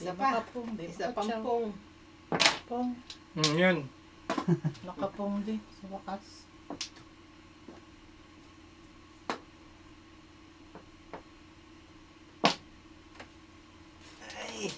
Isa pa. Nakapong din. Isa pang pong. Pong. Yun. Nakapong din sa wakas. Ay.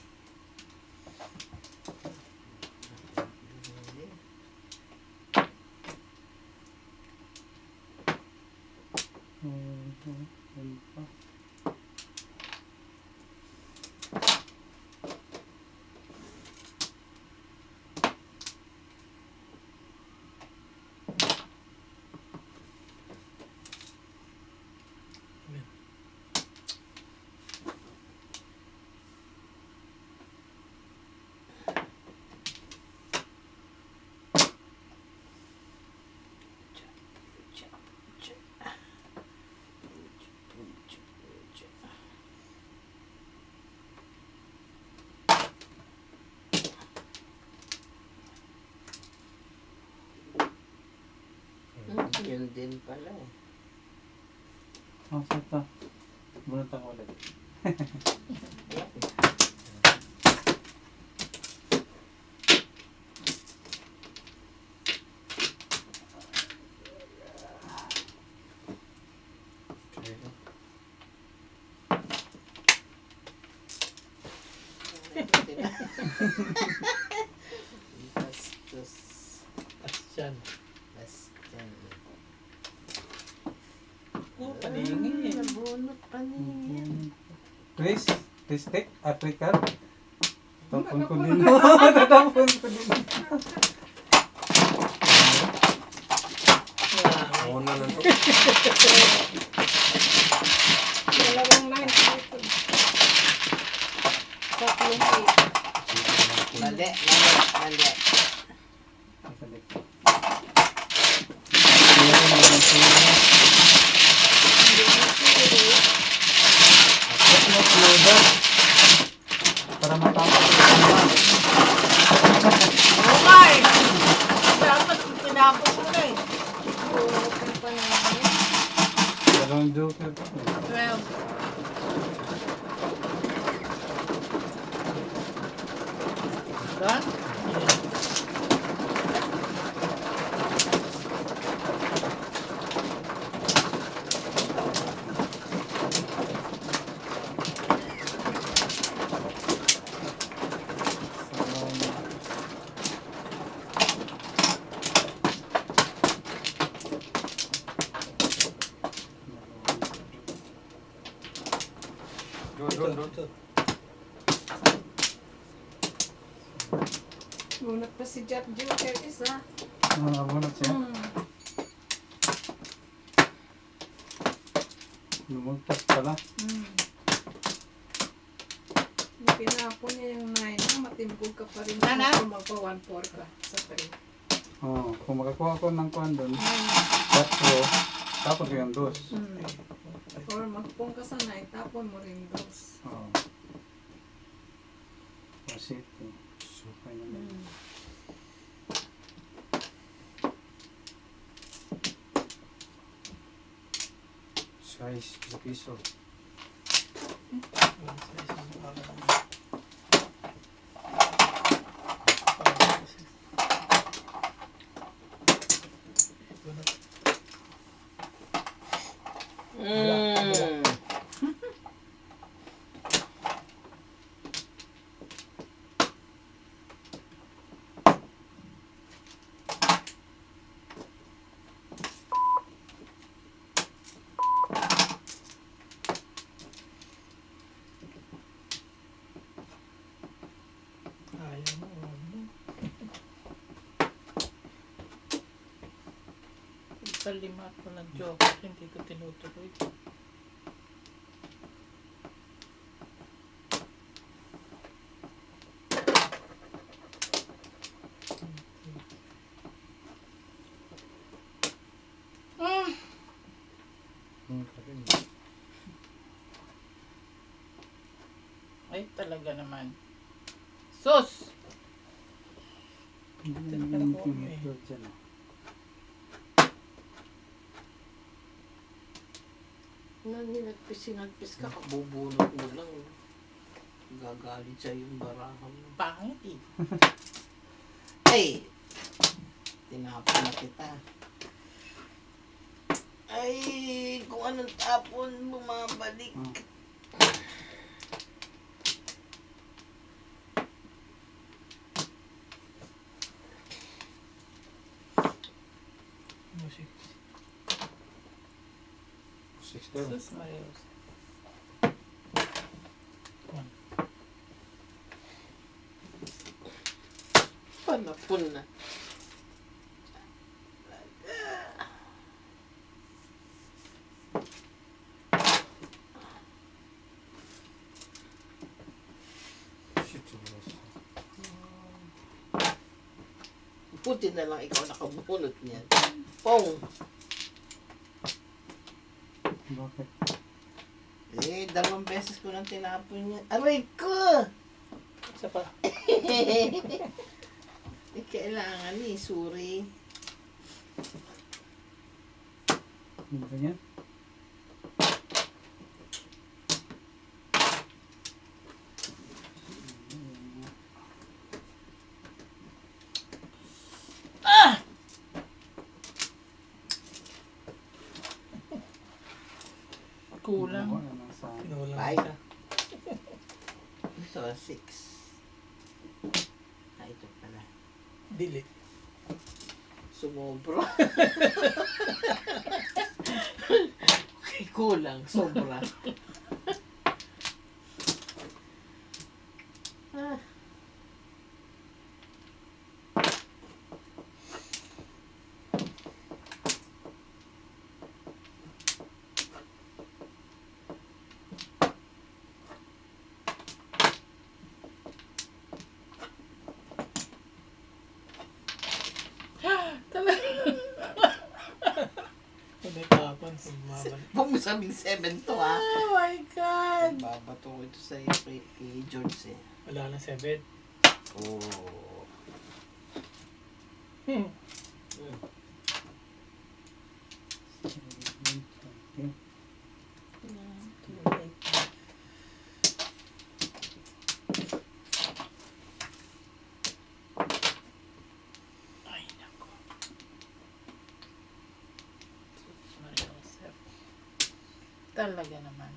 Yun din pala eh. Oh, sito. Bunot ako ulit. Bastos. Asyan. Bastan. Oh, paningin. Nabunot paningin. Chris, Tristek, Africa. Tapon ko din. Tatapon ko din. Ako na lang to. Dalawang 9. Tatlong 8. Mali. Para matapos. Okay! Dapat pinapos mo na eh. Bunot ng paningin. Dalawang joker. 12. Done? Doon. Bunot pa si Jack Joker isa. Bunot siya. Lumultas pala. Pinapon niya yung 9. Matimbog ka pa rin. Nana? Kung magpa 1-4 ka sa 3. Oh, kung makakuha ko ng kuhan doon, 4, tapos ko yung 2. Or magpong ka sa 9, tapon mo rin 2. Oo. Posito. Okay naman. Size, piso. Ayaw mo. Ano? Palimat ko ng joke. Hindi ko tinutuloy. Ay, talaga naman. Sus! Nagpis ka, kabubunot mo lang. Gagalit siya yung barahan mo. Pangit eh. Ay! Tinapon na kita. Ay! Kung anong tapon, bumabalik. Musik. 6 daw. Sus Marios. Panapon na. Shit, sobrang. Puti na lang ikaw nakabunot niyan. Pong! Bakit? Eh, 2 beses ko nang tinapon yan. Aray ko! Isa pa. Eh, kailangan eh, suri. Ano ba yan? Kulang. Wala na sa... Pinulang Bye. isa. Ito, 6. Ah, ito pala. Dili. Sumobra. Okay, kulang. Sobra. Ah. Hindi tapon. Bumabalik. Huwag mo sabing 7 to, ha? Oh my God! Babato ko ito sa kay George, eh. Wala na 7. Oh. Hmm. Ay, nako. Sus, Marios. Talaga naman.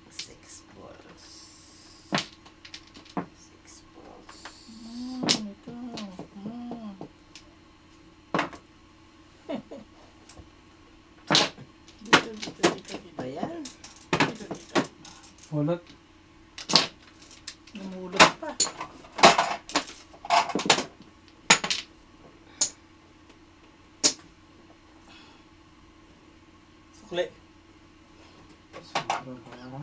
6 balls. 6 balls. Ito. Mm. Dito, dito, dito, dito. Ayan. Dito, dito. Ulot. Namulot pa. Sukli. Sobrang pala.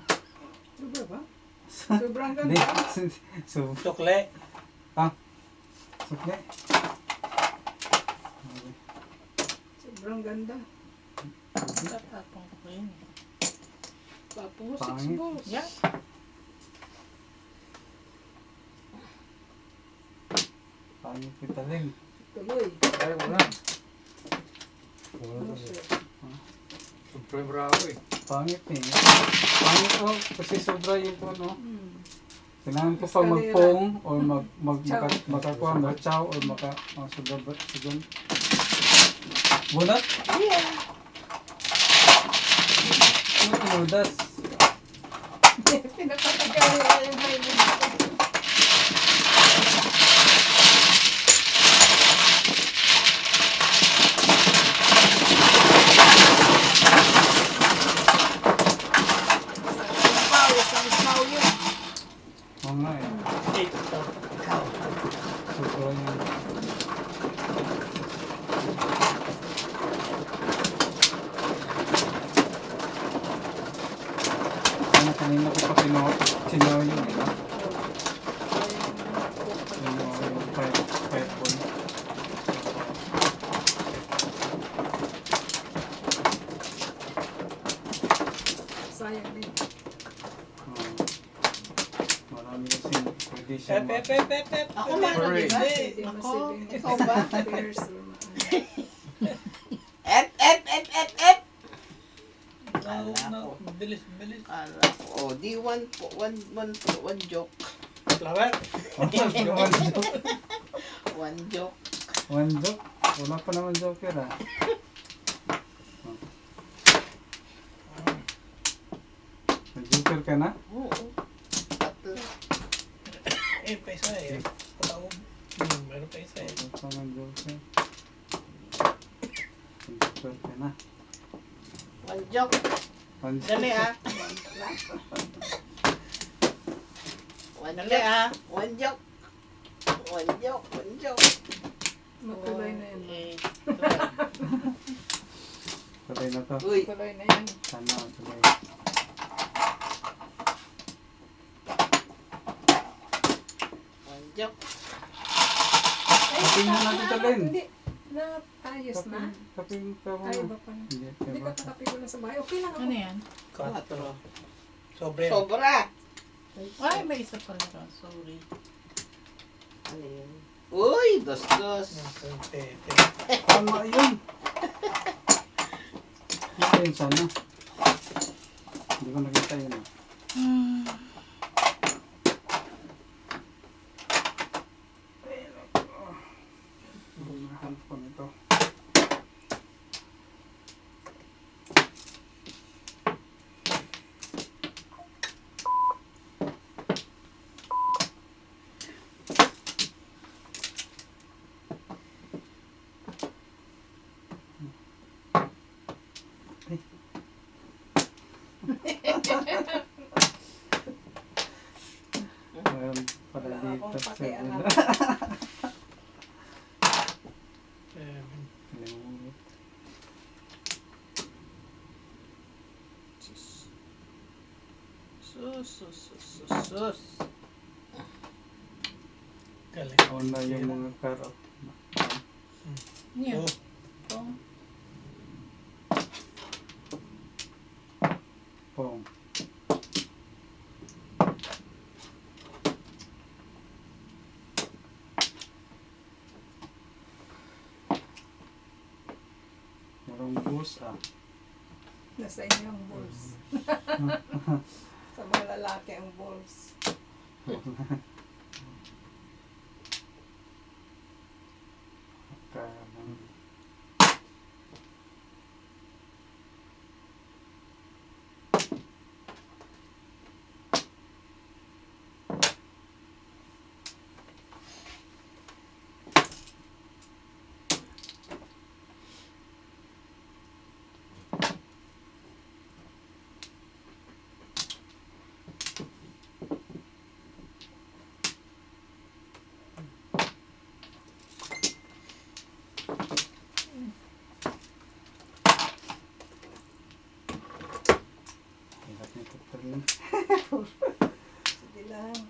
Sobra ba? Sobrang Hindi. ganda. Sukli. Sukli. Sobrang ganda. Tatapang ko yun. Papo mo, 6 Pangit. balls. Yan. Pangit kita rin. Tuloy. Ay, wala. Wala Ano kasi. siya? Sobrang bravo eh. Pangit eh. Pangit oh. Kasi sobra yung ano. Kailangan ko pa Escalera. magpong or Chow. makakuha mo chow or sugar. Bunot? Yeah. Ano tinudas? Pinapatagal nila yung highway natin. Isang yun. Oo nga eh. 8 to. Ikaw. Sobra yung... Kanina ko pa sinaw yun eh. Yung 5 point. Sayang din. Marami kasing pwede siya Pep. Ako meron, di ba? Pwede Ako. masibing. Ikaw ba? Pairs or Et. Ah, Kala ko. Bilis. Kala ko. Oh, di one joke. Flower. One joke. One joke? Wala pa naman joker ah. May joker ka na? Oo. Tatlo. Pa isa eh. Patawag. Meron pa isa eh. Wala pa naman joker. May joker ka na. One joke. One Dali ah. Dali ah. One joke. One joke. Matuloy na yun. Eh, Tuloy na to. uy. Tuloy na yan. Sana tuloy. One joke. Kapin na natin tuloy. Hindi. Ayos na. Kapin ka mo. Ay, iba pa na. Hindi, Hindi iba ka pa. kakapi ko na sa bahay. Okay lang ako. Ano yan? Quatro. Sobre. Sobra. Ay, may isa pala. Sorry. Ano yun? Uy, dos. Tete. Tama yun. Ito yun sana. Hindi ko nakita yun ah. Bumahan ko nito. Meron pala Wala dito. akong pakialam. Kalimutan. Sus. Galing. Ako na yung mga karot. Yan. Oh, Pong. Merong bus ah. Nasa inyo ang balls. Sa mga lalaki ang balls. Kanan. Hirap nito rin. Sige lang.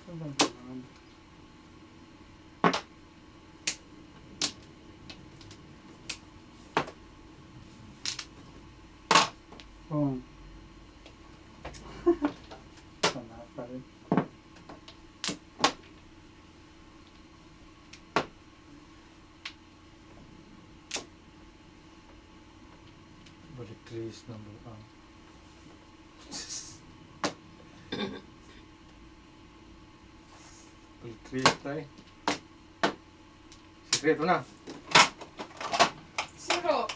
Wala naman. Pong. Sana pa rin. balik 3 is number 1. Balik 3 is tayo. Sikreto na. Zero.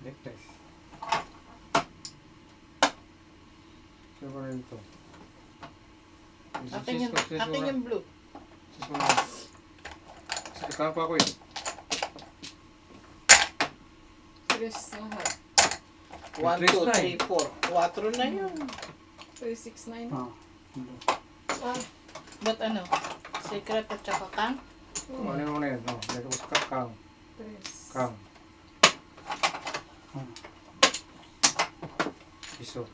Lectures. Sino ba rin ito? Akin yung blue. Sis mo na. Sikretahan pa ako eh. Tres lahat. 1, Trace 2, na 3, 4. 4 na yun. 3, 6, 9. Ah. Ah, Ba't ano? Secret at saka kang. Ano yung muna yan? No, dito ko sa kang. Kang. Piso.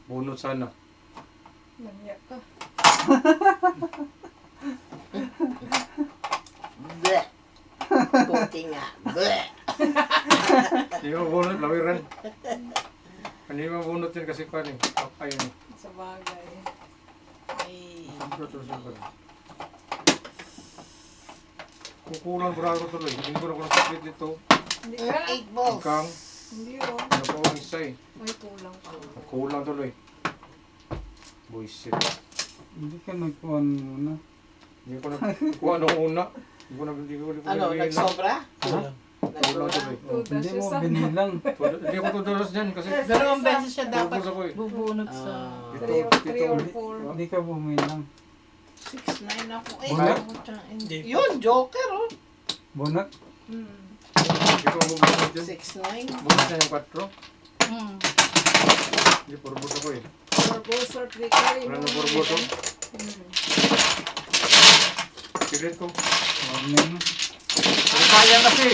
Bunot sana. Maniyak ka. Bleh. Kunti nga. Bleh. Hindi mo bunot, lawiran. Hindi mo bunot yan kasi kwan eh. Ayun eh. Sa bagay. Ay. Kukulang bravo tuloy. Hindi ko na kung split dito. Hindi ka? 8 balls. Kang. Hindi oh. Ano po ang isa eh. May kulang pa. Kulang tuloy. Buisit. Hindi ka nagkuhan muna. Hindi ko na kuha nung una. Hindi ko Ano, nagsobra? Kulang. Kulang tuloy. Hindi mo binilang. Hindi ako tutulos dyan kasi Dalawang beses siya dapat pupus ako eh. bubunot sa... Ah. Ito, 3 or ito. 4. Hindi ka bumilang. 6-9 ako. Eh, Bunot? Hindi. yun, joker oh. Bunot? Hindi ko mabunod dyan. 6-9. Bunod na yung 4. Hmm. Hindi, purubot ako eh. 4 balls or 3 carry. Wala na purubot oh. Hmm. Pilit ko. Warning. Ang kaya kasi.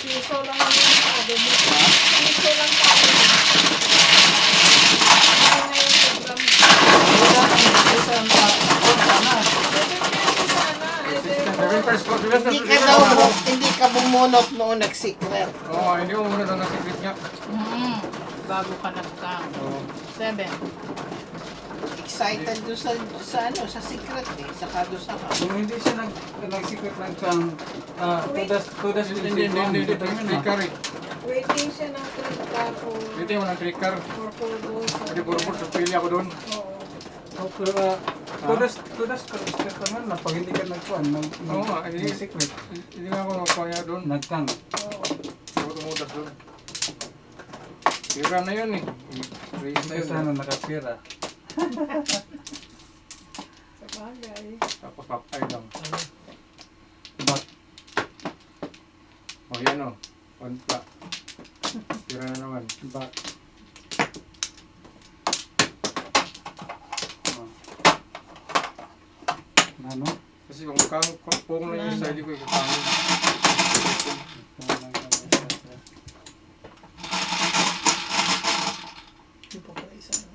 Piso lang ang sabi mo. Piso lang sabi mo. Ano nga yung program? Seven first ko. Hindi ka bumunot noong nag-secret. Oo, hindi ko muna na secret niya. Bago ka nag-count. Oo. 7. Excited doon sa secret eh. Saka doon sa Kung hindi siya nagsikot ng kang tudas Hindi. Trigger eh. Waiting siya ng 3 car or Dito yung walang trigger. 4 balls. Hindi purubot. Pili ako doon. Oo. tudas ka naman na pag hindi ka nagkuhan Oo nga, hindi. secret Hindi nga ako nagkaya doon. nagkang. Oo. Hindi ako tumutas doon. Tira na yun eh. Raise na yun. Sana nakapira. Sa bagay. Tapos papay lang. Ano? Back. O yan o. On pa. Tira na naman. Back. Ano? Kasi yung pong lang yung side ko eh. Kakangin. Hindi pa pala isa. No?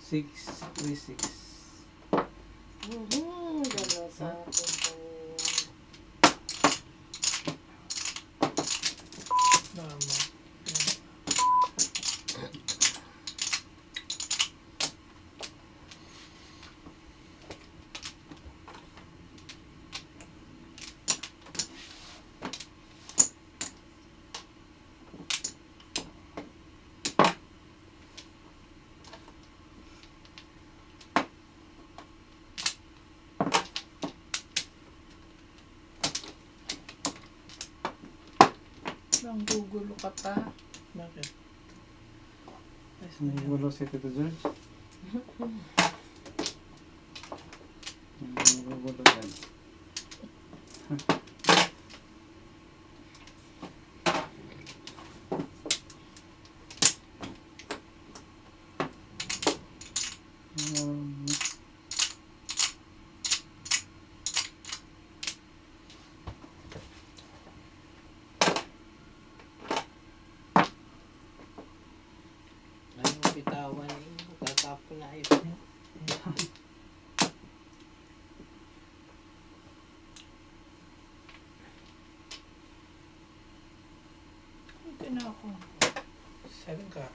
636. Gano'n sa akin. Tama. Nang gugulo ka pa. Bakit? Ayos na yan. Nagulo si Tito George. Nagulo yan. Anong bitawan eh. Tatapon na yun. Ito na ako. 7 ka.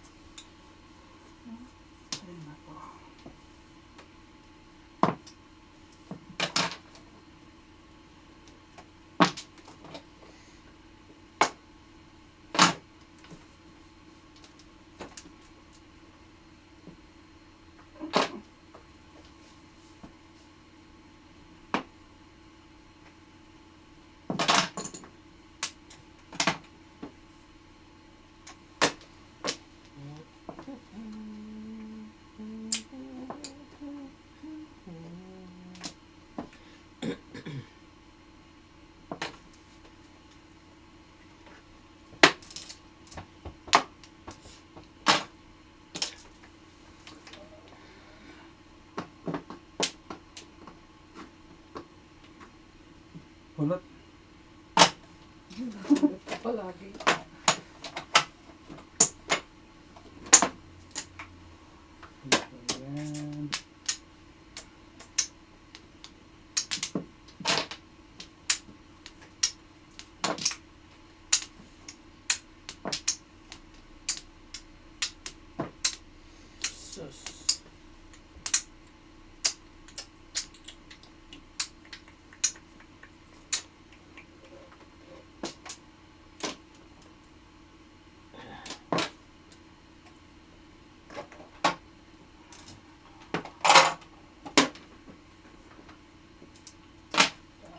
Pulot. Palagi. Ayan. Sus.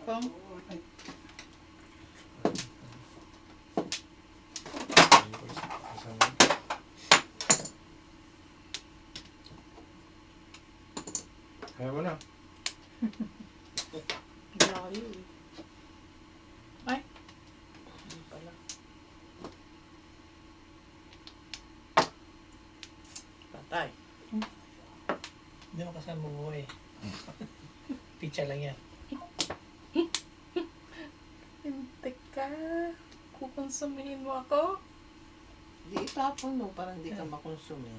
Pang. Kaya mo na. Layo eh. Ay. Hindi pala. Patay. Hindi mo kasama buhay. Pizza lang yan. Hintik ka. Kukonsumihin mo ako. Di itapon mo para hindi ka makonsume.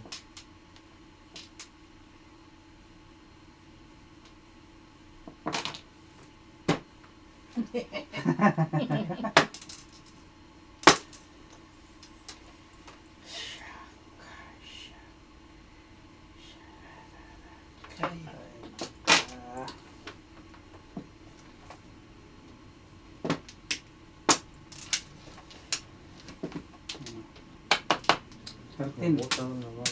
Kaya. Ah. Thirteen. Butang naman.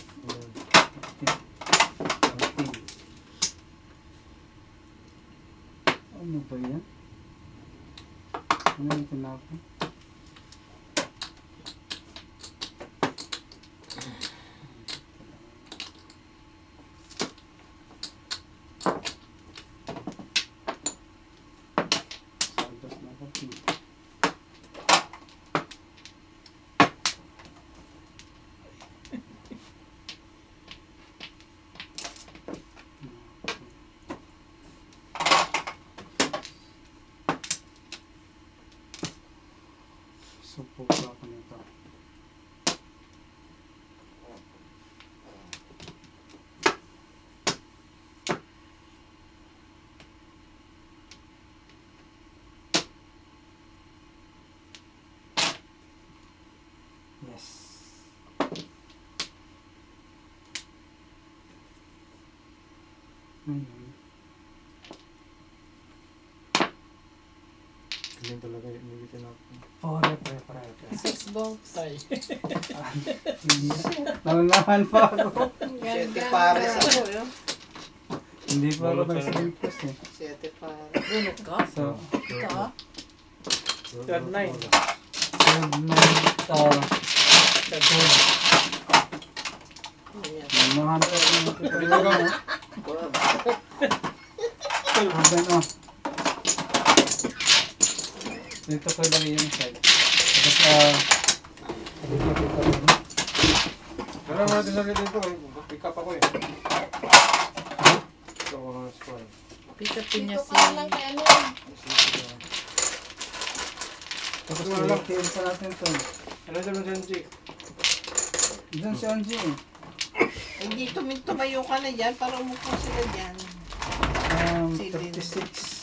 13. Ano ba yan? Ano yung tinapon? Saldos na ako. Supo pa ako nito. Yes. Ngayon, Ganyan talaga yung nagitin ako. pare. 6 balls. Tay. Naunahan pa ako. Siyete pares ako yun. Hindi pa ako Balot ka na. nag-sleepers eh. Siyete pares. Bunot ka? So, Ika? Third nine. third night, Third nine. Yan. naunahan pa ako ng kitulungan. Ano? Dito ko lang yung side. Tapos, dito ko rin. Pero natin sa dito eh. Pick up ako eh. Ito ako ng squad. Pick-upin niya Dito si... ka lang kay ano. Tapos, ilagtiin pa natin ito. Ano dyan mo dyan, Jake? Diyan si Angie. Hindi tumayo ka na dyan para umupo sila dyan. 36.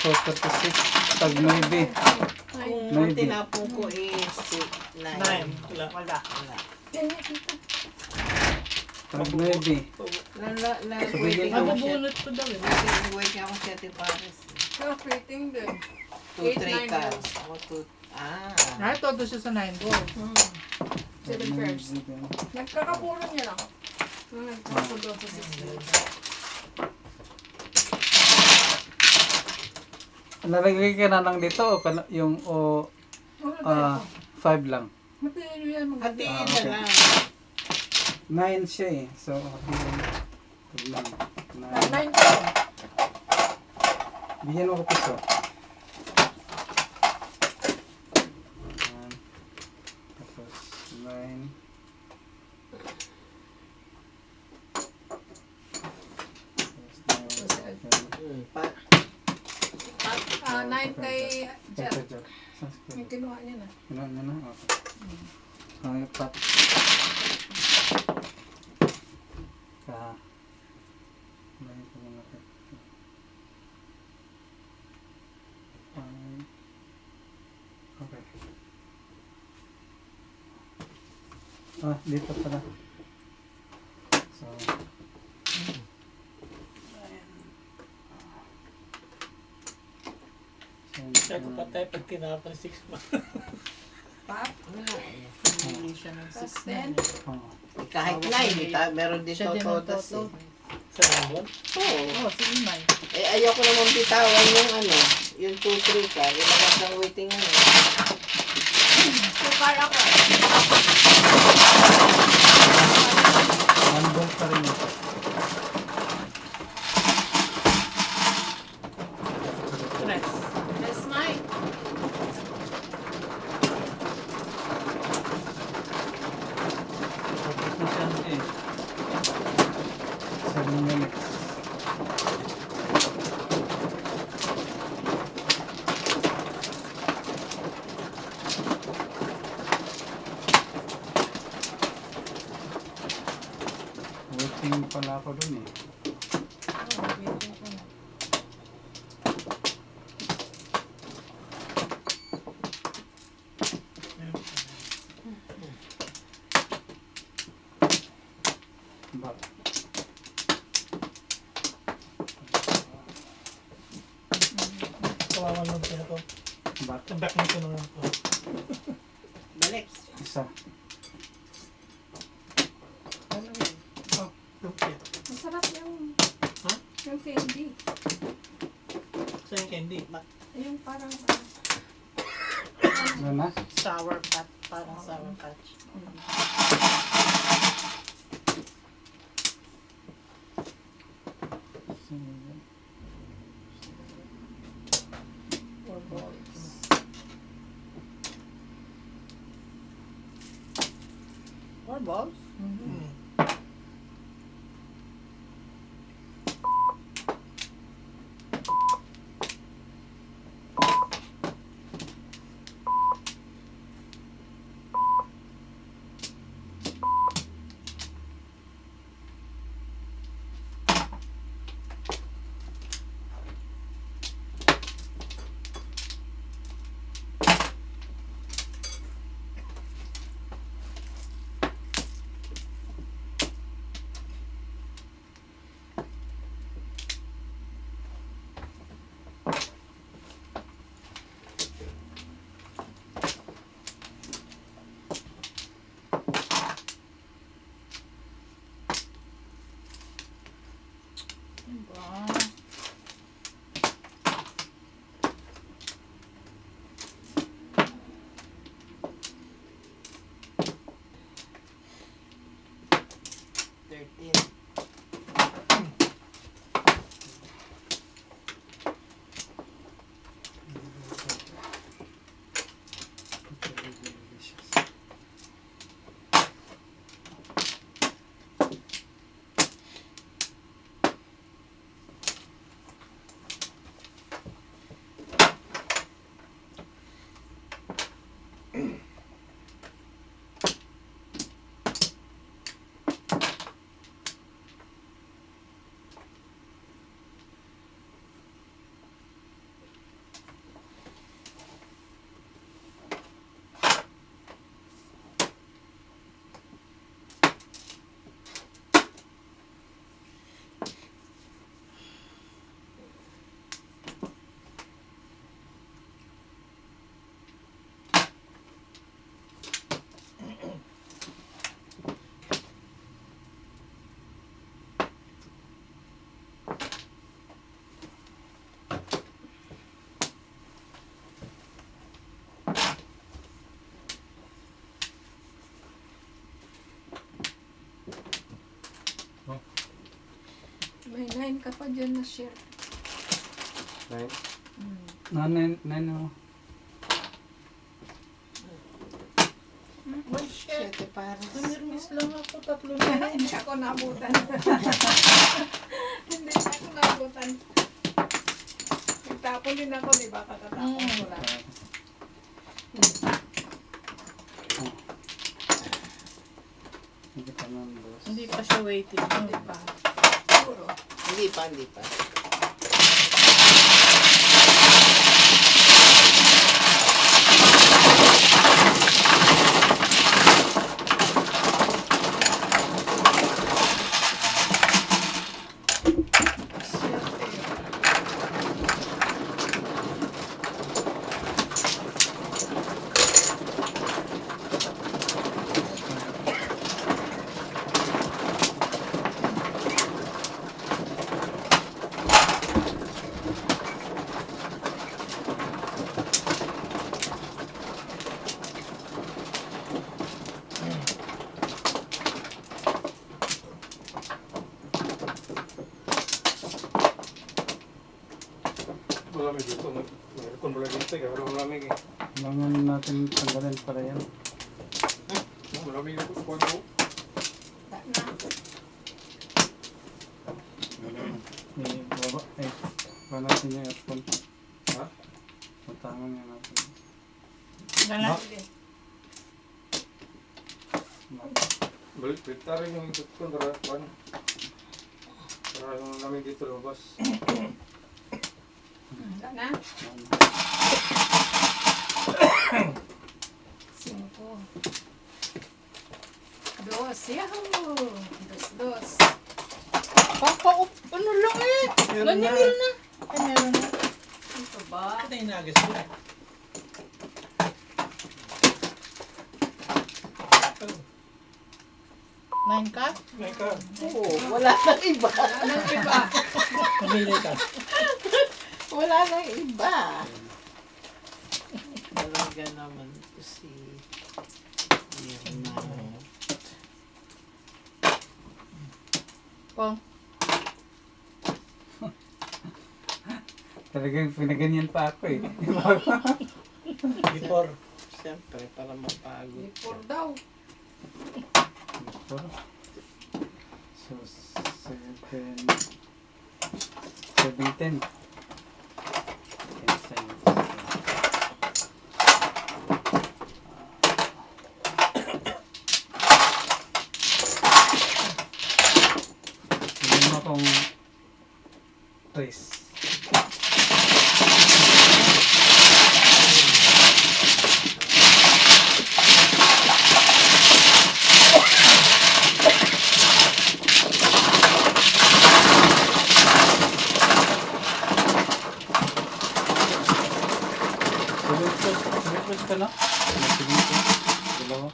So, 36. Tag 9. Kung Maybe. tinapon ko is 9. 9. Wala. Wala. Wala. Ganyan dito. Tag 9. Nag-wait Sabihin ako Mabubunot ko daw eh. Nag-wait ako siyete pares. Rating din. 2, 8, 3 9 cards. Ako 2. Ay, todo siya sa 9 balls. 7 first. Nagkakapuro niya lang. Nagkakapuro doon sa 6. Nalagay ka na lang dito o yung 5 lang. Matiin yan. Hatiin na okay. lang. 9 siya eh. So, hatiin lang. 9. 9 ka. Bigyan mo ko piso. Tapos 9. 9 kay Jet. Jet. Yung kinuha niya na. Kinuha niya na? Okay. Ay, pat. Ka. Bayan ko muna ito. Ay. Okay. Ah, dito pala. So. Kaya ko patay pag tinapon 6 months. Pap. Wala eh. Hindi siya ng Tapos 6 na. 10. Oh. Eh, kahit na, hindi meron din Siya din ang totodas toto. eh. Sa buwan. Oo. Oo, sige man. Eh, ayoko naman bitawan yung ano, yung 2-3 ka. Ilagay kang waiting ano. So, kaya ko. Nandun pa rin ito. Press. Yes, Mike. Tapos na siya eh. 7 minutes. Waiting pala ako dun eh. Oo, waiting ko na. Back. Kawawan lang siya ito. Back. Back na ito naman ito. Balik. Isa. Ano yun? Okay. Masarap yung... Ha? Yung candy. Sa yung candy. Yung parang... Ano na? Sour patch. Parang sour patch. Four balls. Or balls? Hmm. Diba? May 9 ka pa dyan na share. Right? Nine oh. One share. Siyete pares. Namirmis lang ako. 3 na. Hindi ako nabutan. Hindi ako nabutan. Magtapon din ako, di ba? Katatapon ko lang. Hindi pa naman, boss. Hindi pa siya waiting. Di ba? Siguro. Hindi pa, hindi pa. Malamig dito. May aircon pala dito. Kaya wala malamig eh. Kailangan natin tanggalin para yan. Malamig dito. Kuha ko. Baba. Kuha natin yung aircon. Ha? Patangan nga natin. Gala. Balik. Pitarin yung aircon para kuha. Para yung malamig dito lumabas. Wala na? 5. 2. Yahoo! 2. Ano lang eh. Meron na. Ganyan na. Ay, meron na. Ito ba? Ito yung nagis ko. Nine ka? May ka. Oo, wala nang iba. Anong iba? Pamili ka. Wala nang iba. Talaga naman kasi. Yan na. Pong. Talagang pinaganyan pa ako eh. Before. Siyempre, para mapagod. Before daw. So, 7:10. Hindi mo akong race. Sunod ka na? Dalawa.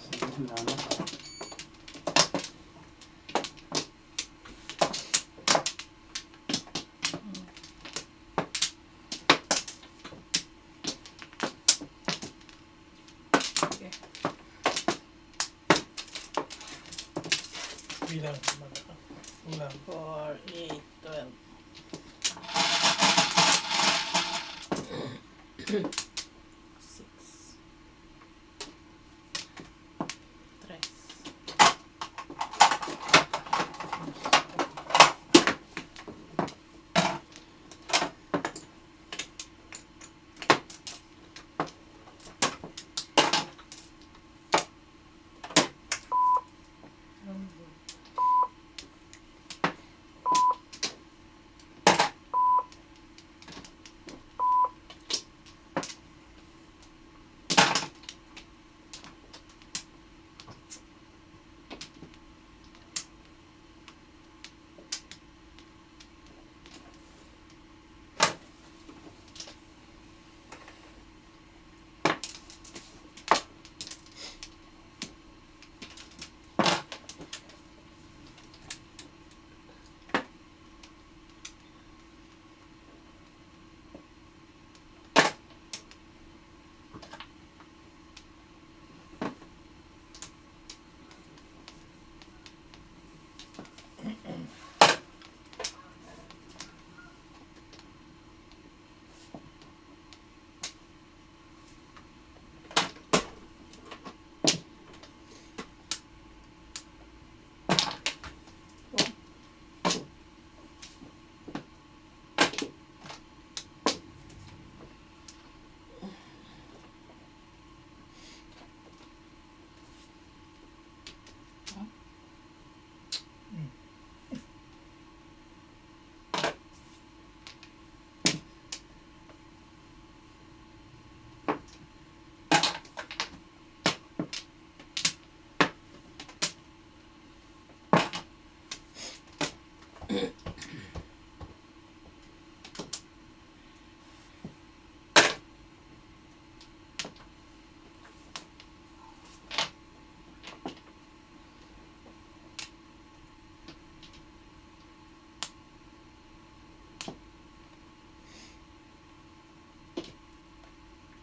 Sige, lalo. Bilang. Ulang. 4, 8, 12. 6. 3.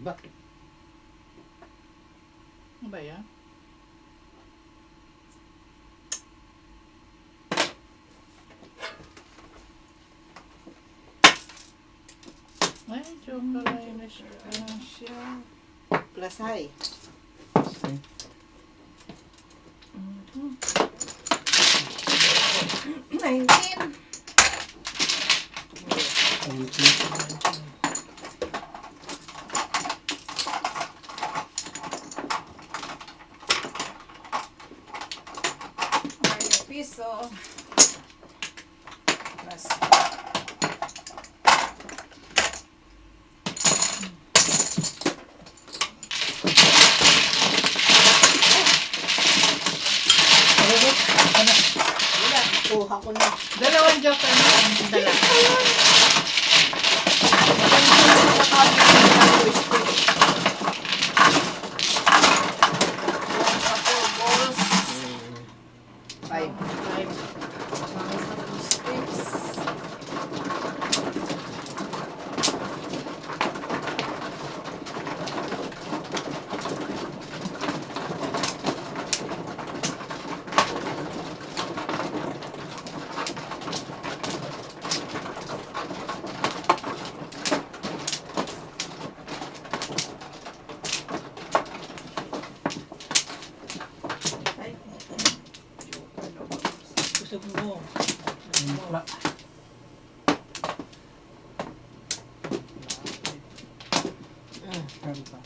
ba? Ano ba yan? Ay, chocolate na siya. Plus high. Okay. Mhm. 19. 20. Mario piso. Plus. Wala, kuha ko na. Dalawang joker na ang dala. Five. Gusto mo. Wala. Meron pa.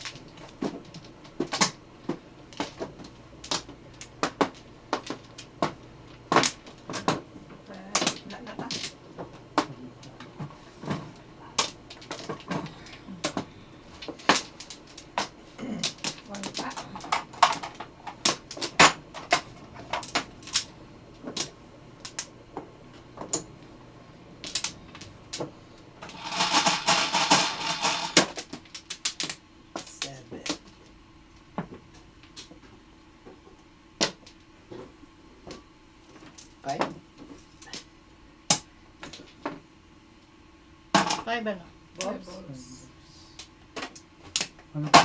Seven. Five. Five ano? Ano pa?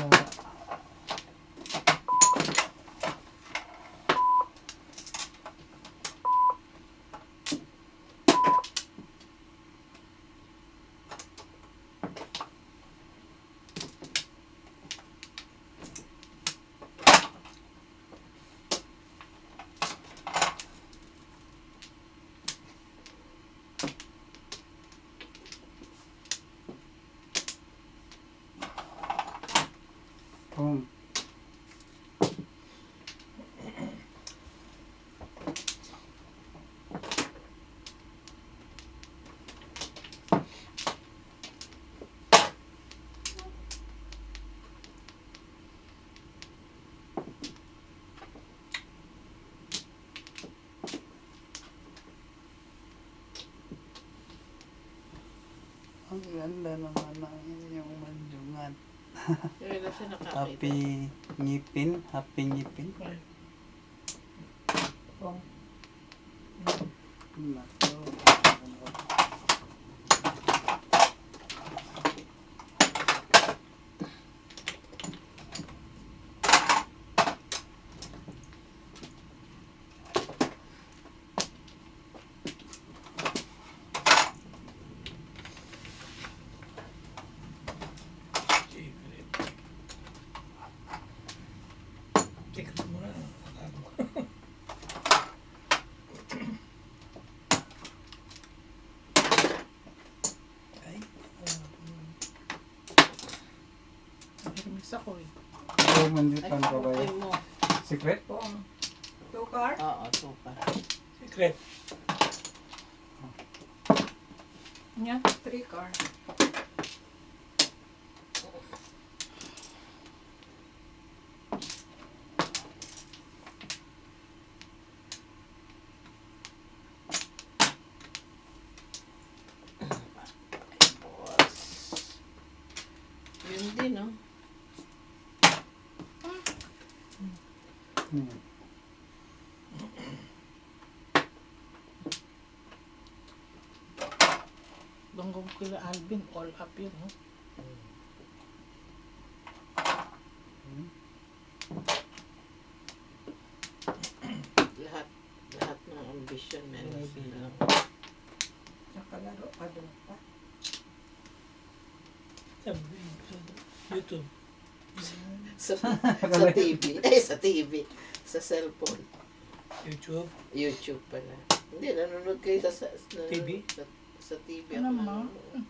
Boom. Ang ganda naman ng inyong manjungan. Yung ilan siya nakakita. Happy ngipin. Happy ngipin. Nako. Tingnan mo na. Ay. Miss ako eh. Ito Ay, manjutan pa ba pakukin yun? mo. Secret? Two card. Oo, super. Secret. Nga. 3 card. Yun din, no? Hmm. Donggong kila Alvin, all up yun, no? Padula pa. Sa YouTube. Sa TV. Sa TV. Sa cellphone. YouTube. YouTube pala. Hindi, nanonood kayo sa TV? Sa TV. Ano, ako ma? nanonood.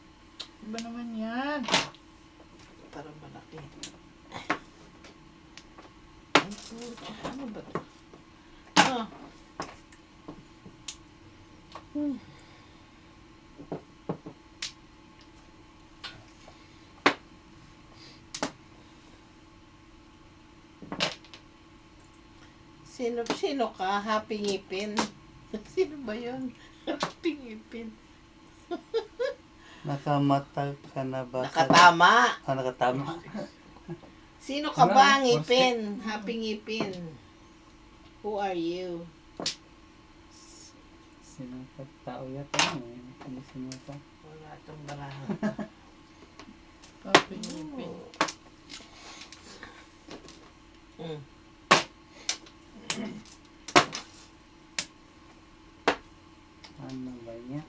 Iba naman yan. Parang malaki. Ay, puta. Ano ba ito? Ah. Sino ka? Happy Ngipin? Sino ba yun? Happy Ngipin. Nakamata ka na ba? Nakatama. Nakatama. Sino ka ba, Ano? Ngipin? Happy Ngipin. Who are you? Sino ka tao yata? Ano sino ka? Wala itong barahan. Happy ngipin. Mm. Ano ba niya?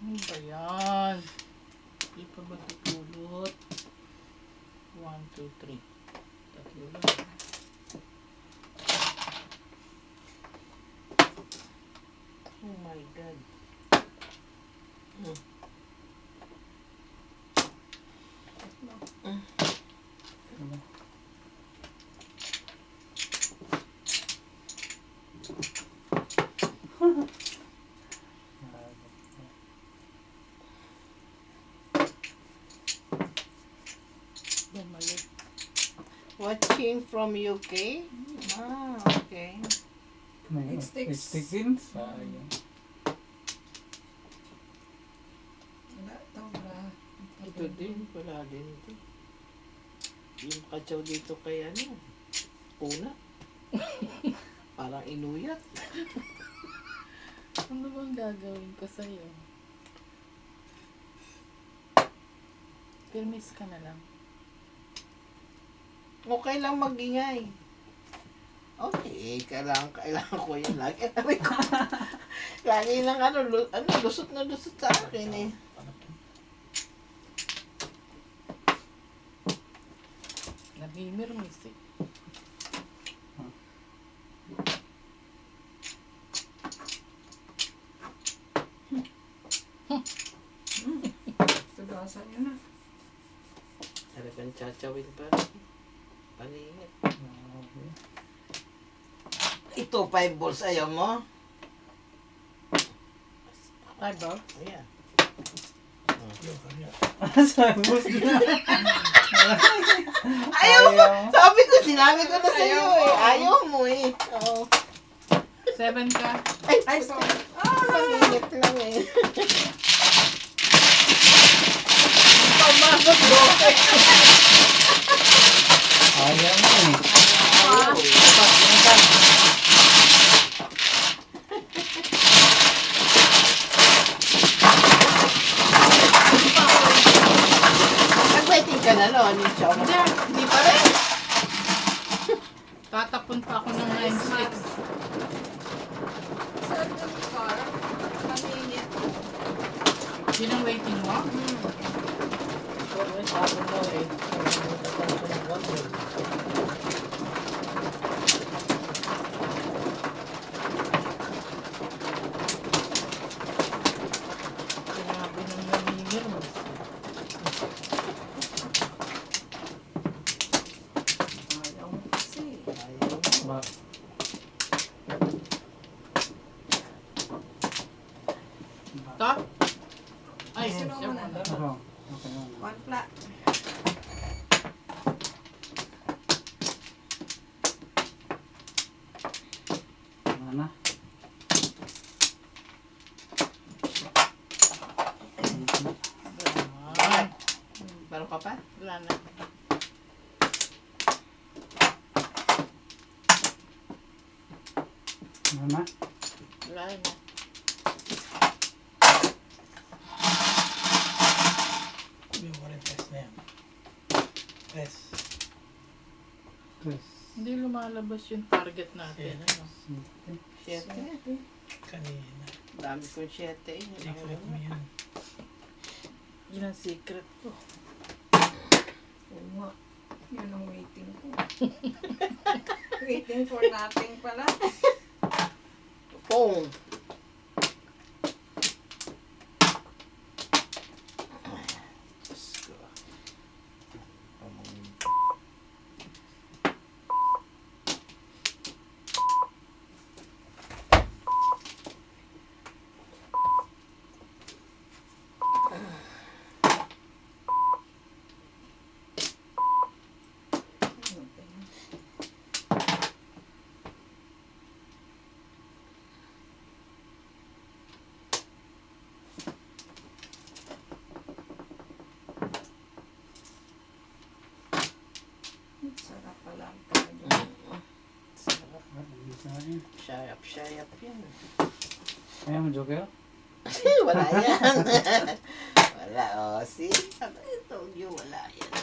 Ano ba yan? Di pa ba tutulot? 1, 2, 3. Tatlo lang. Oh my God. Mm. Bumalik. Watching from UK? Ah, okay. May It sticks. stick din? Sayang. Wala to bra. Ito din, wala din ito. Yung katsaw dito kay ano, Puna. Parang inuyat. Ano bang gagawin ko sa'yo? Permis ka na lang. Okay lang magingay. Okay, kailangan ko yun lagi. Aray ko. Lagi lang lusot na lusot sa akin eh. Namimirmis eh. Tugasan yun na. Talagang tsachawin pa. Paningit. Grabe. Ito, 5 balls ayaw mo? Ay ba? Ayan. Yung kanya. Sabi mo sila. Ayaw mo! Sinabi ko na sa'yo eh. Ayaw mo eh. Oo. 7 ka. Ay, sorry. Paningit lang eh. Pumasok do. Ayaw mo eh. Ayaw. Nag-waiting ka na noon yung chow. Hindi pa rin. Tatapon pa ako ng 9 sticks. Saan yung car? Pamingit. Yun ang waiting mo? Sinabi ng namimirmis. Ayaw mo kasi. Ba? Ito? Ay, Sino siya muna? muna. Ano? Okay na. One flat. Ano na? Ah, Meron ka pa? wala na. Ano na? Wala na. Yung 40. Tres. Hindi lumalabas yung target natin. Ano? Siyete. Kanina. Dami kong siyete. Secret mo yan. Yun ang secret ko. Oo nga. Yun ang waiting ko. Waiting for nothing pala. Pong. Diyos ko. Sarap pala ang kanya. Sarap. Isa na yun. Shayap yan. Kaya mo, Joker? Wala yan. Wala. Oh, see? I told you, wala yan.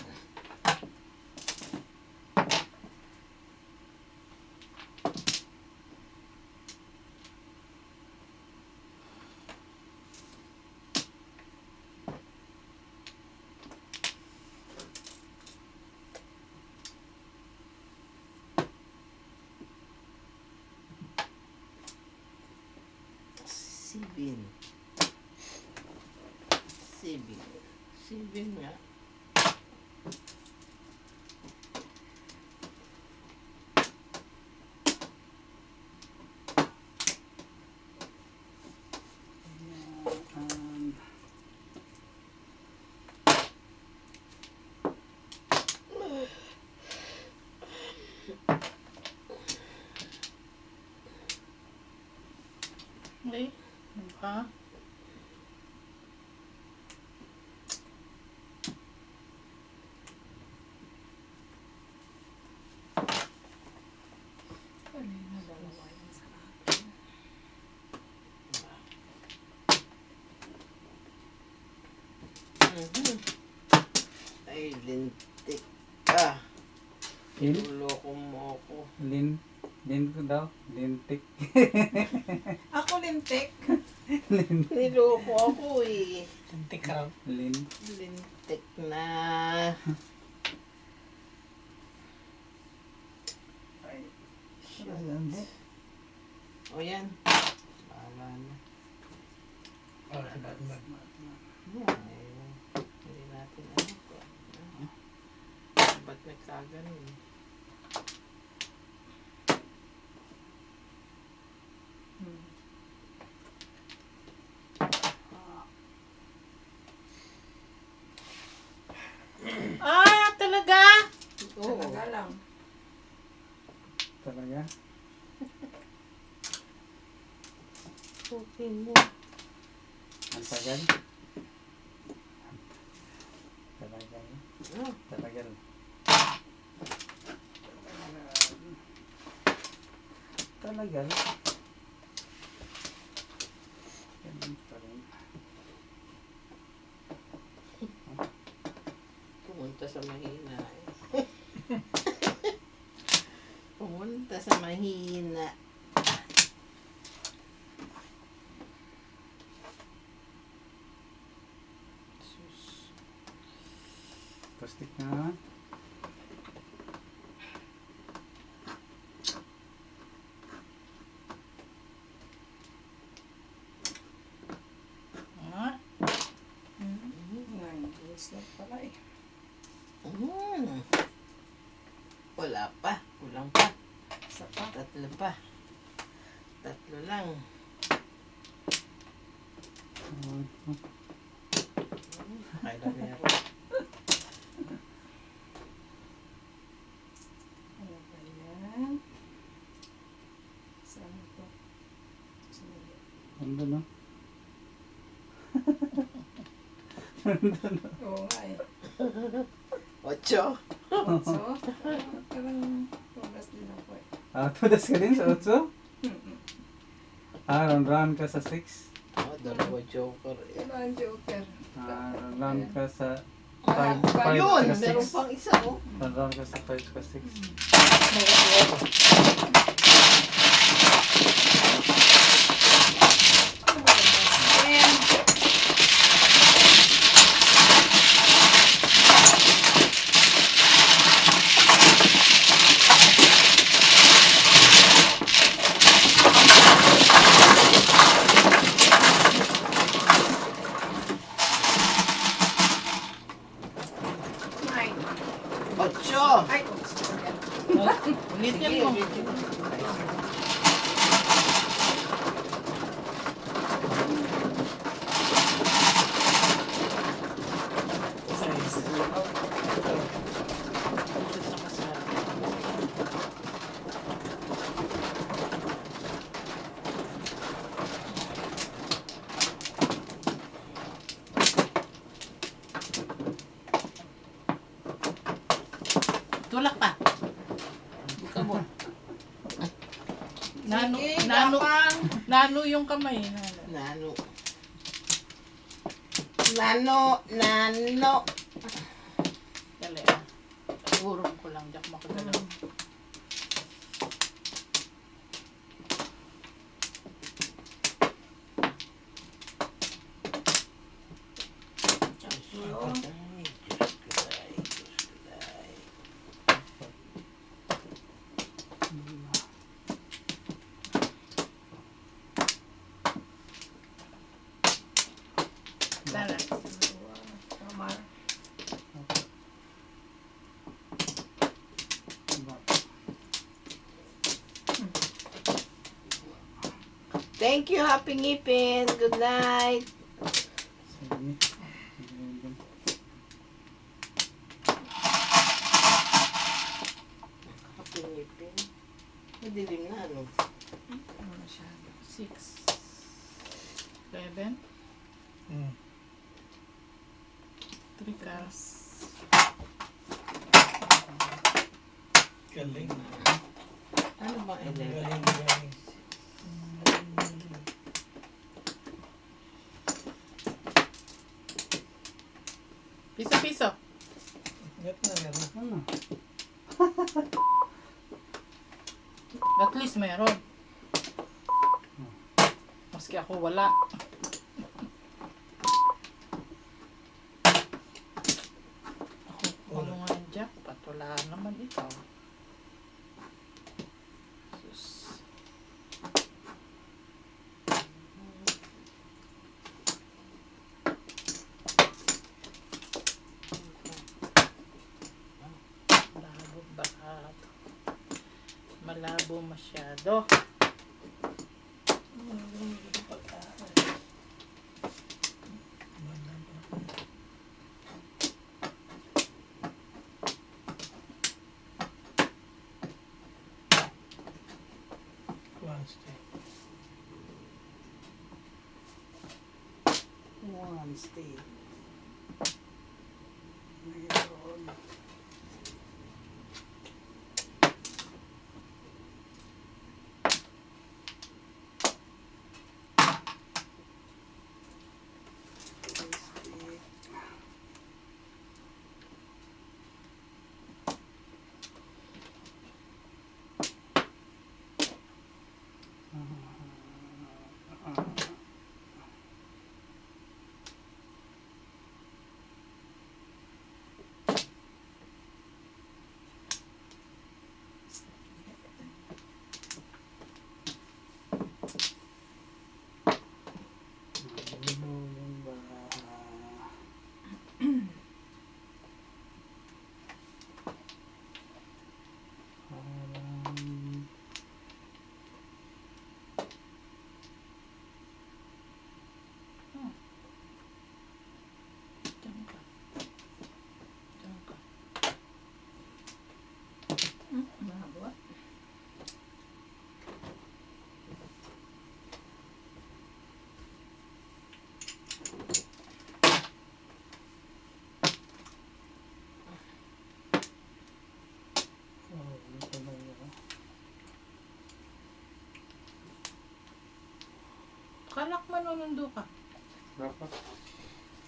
Sibin. Sibin nga. Um, Okay. Ha? Kanina dalawa yun sa akin. Mhm. Ay, lintik ka. Lin? Luloko mo ako. Lin? Lin ko daw? Lintik. Ako lintik. Niloko ako eh. Tintik ka raw. Lin. Lintik na. O yan. Bahala na. Oh, sa Batman. Hindi natin ano ko. Ba't nagkaganon? Ah, talaga? Oo. Talaga lang. Talaga? Okay mo. Ang tagal? Talaga yun? Ah, Talagal. Talagal? Ganun pa rin. pumunta sa mahina eh. Pumunta sa mahina. Sus. Plastic na naman. Ah, Ngayon, bracelet pala eh. Mm. Wala pa. Kulang pa. Isa pa. Tatlo pa. Tatlo lang. Kailan niya ako. Ano ba yan? Saan ito? Sumili. Ano no? Oo nga eh. 8. So, parang tumas din ako eh. Ah, tudas ka din sa 8? Ah, round ka sa 6. Oh, dalawa joker eh. Ano ang joker? Ah, round ka sa Yun, tsaka meron 6. pang isa, oh. Tandaan ka sa 5 tsaka 6. Nine. Ocho. Ay, Ulitin Sige, mo. ulitin mo. Tulak pa. Kabo. Nano, Sige, nano, gapang. nano yung kamay. Nano. Nano. Dali. Urong ko lang. Diyak makagalaw. Ay, Diyos ko ay, Diyos ko ay. Dala. Tama. Thank you, Happy Ngipin. Good night. Sige. Happy Ngipin. Madilim na, ano? Ano masyado. 6. 7. Hmm. 3 cards. Galing. Ano ba, Ellen? Galing. Piso-piso. Ingat na, meron. Ano? At least meron. Maski ako wala. Ako ano nga jackpot. Wala naman ikaw. Sus. Malabo ba? Malabo masyado. Wednesday. Wednesday. Diyan ka. Diyan ka. Mahaba. Kalak manunundo ka. Berapa?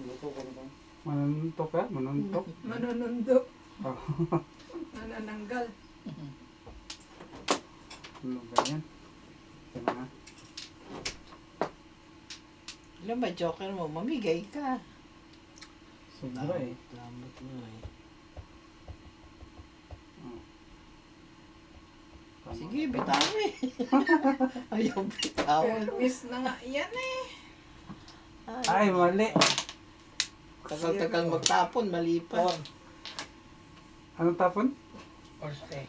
Luto ko naman. Manuntok ka? Manuntok? Manunundo. Oh. Nanananggal. Ano ba yan? Ito na. Alam ba, joker mo, mamigay ka. Sobra eh. Lamot mo eh. Tama. Sige, bitawan eh. Ayaw bitawan. Miss na nga yan eh. Ay, mali. Tagal-tagal magtapon, mali pa. Anong tapon? Or stay.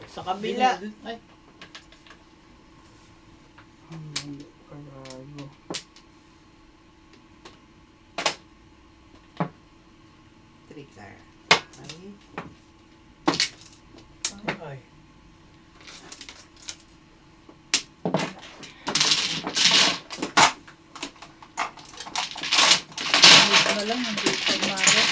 Sa kabila. Ay, Ang mali. Kagago. trigger. Ay, Ay. Dito na lang, hindi ko maro.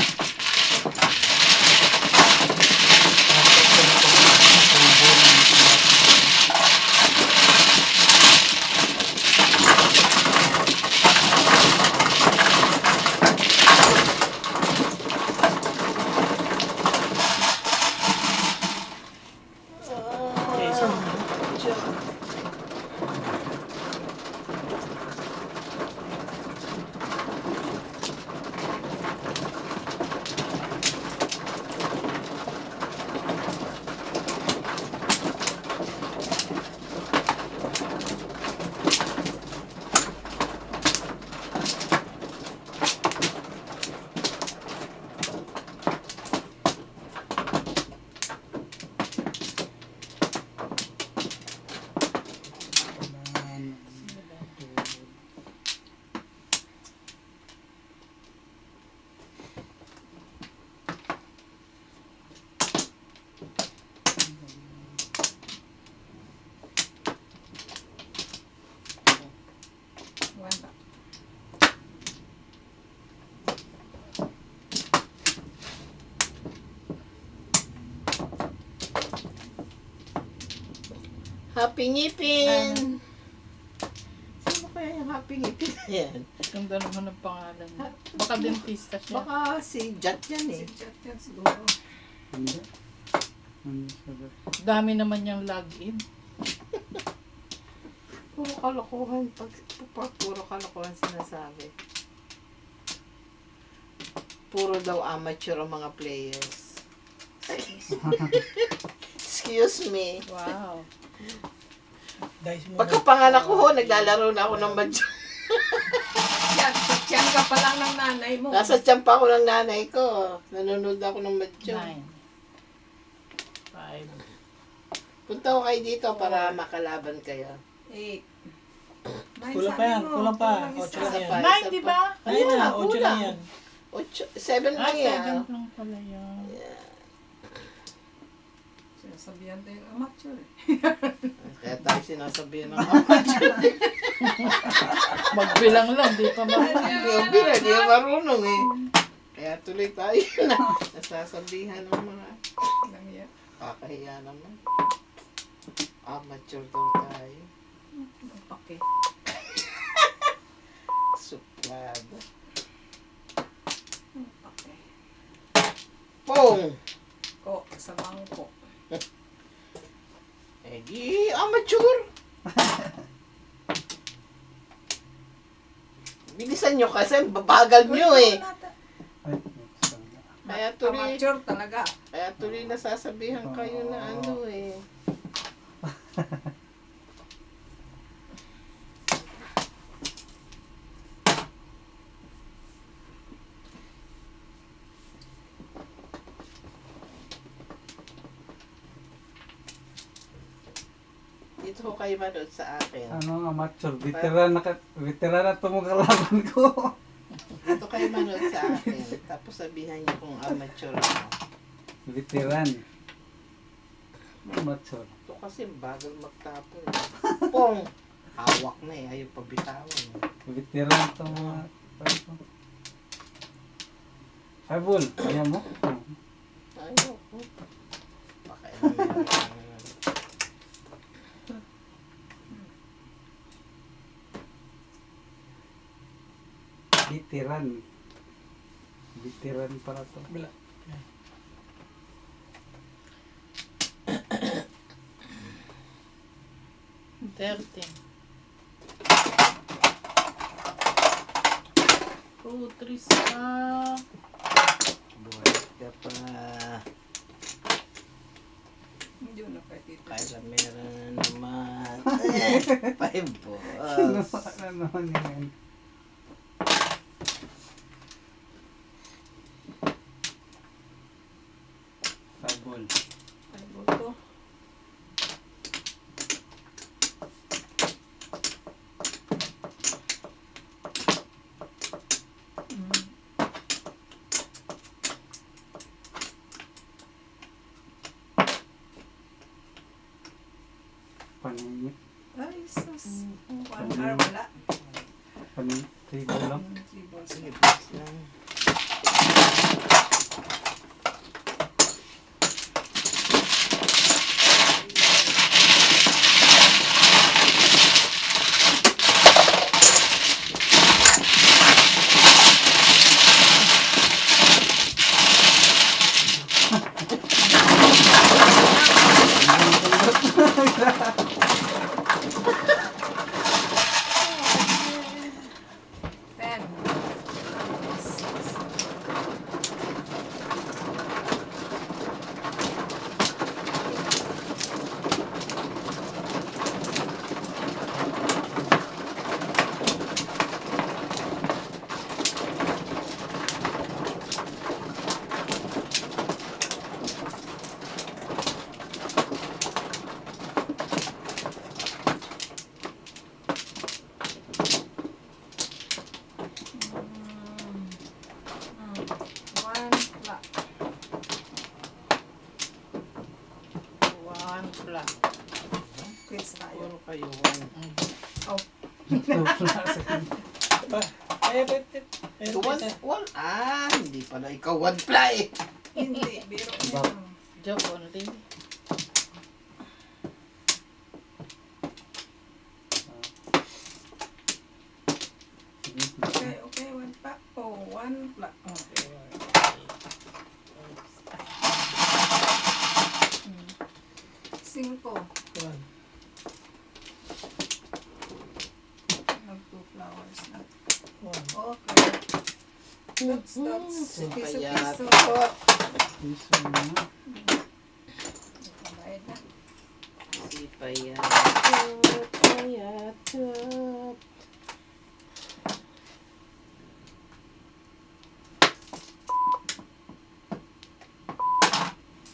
Okay, so, Wala. happy ngipin! Sino kaya yung happy ngipin na yan? Ganda naman ang pangalan. Baka dentista siya. Baka si Jat yan eh. Si chat yan siguro. Hindi. Hindi siya. Dami naman niyang login. Puro kalokohan. Puro kalokohan sinasabi. Puro daw amateur ang mga players. Excuse me. Wow. dice mo. Pagkapanganak ko ho, naglalaro na ako ng mahjong. Tiyan ka pa lang ng nanay mo. Nasa tiyan pa ako ng nanay ko. Nanonood ako ng mahjong. 9. 5. Punta ko kayo dito para makalaban kayo. 8. Kulang pa yan, kulang pa. Ocho lang yan. 9, di ba? Ayun na, Oo, 8 lang kulang. yan. 7 lang yan. 7 lang pala yan. Sinasabihan tayo yung amateur eh. Kaya tayo sinasabihan ng amateur. Magbilang lang, di pa marunong. Hindi na marunong eh. Kaya tuloy tayo na nasasabihan ng mga Lang yan. kakahiya naman. Amateur daw tayo. Okay. Suplada. Okay. Pong! Ko, sa bangko. Eh di, amateur! Bilisan nyo kasi, babagal nyo eh. Ay, sana. Kaya tuloy, Amateur talaga. kaya tuloy nasasabihan kayo na ano eh. Dito ko kayo manood sa akin. Ano amateur? Veteran na ito mong kalaban ko. Dito kayo manood sa akin. Tapos sabihan niyo kung amateur ako. Veteran. Amateur. Ito kasi bagal magtapon. Pong! Hawak na eh. Ayaw pabitawan. Veteran ito mga. Ay, Bull. Kaya mo? Ayaw ko. Pakailan yan. Veteran. Bitiran para to. Bila. 13. Oh, Trista. Buhat ka pa. Hindi mo na kay tita. Kaya meron na naman. 5 Ano balls. naman yan? Sabol. Ay, buto. Paning, Ay, sus. 1 hour wala. paning, table lang. 3 balls. Sige, pass lang. Ten. One flat. 1 flat. Quits tayo. Puro kayo 1. Ba? Ay, So, one, hindi pala ikaw 1 fly. Hindi, biro Ba- yan. Joke only. Okay, okay, one pa. Oh, one flat. Oh. Cinco. Nag 2 flowers na. Okay. That's Kaya, piso-piso. Piso na. Bayad na. si Paya.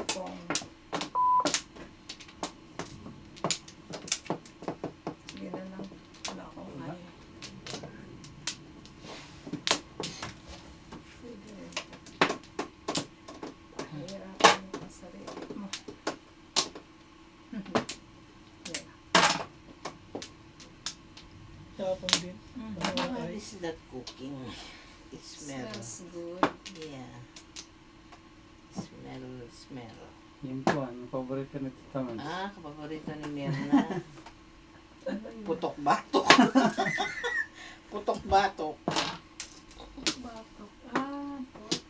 Kung sige na lang. Wala akong ano. Pwede. Pahirapan mo ang sarili mo. Yeah. Tapon din. What is that cooking? It smells. Smells good. Yeah. Smell. Yung po, ang paborito ni Tita Mans. Kapaborito ni Mirna. Ano yun? Putok-batok. Putok-batok. Batok. Ah, pork.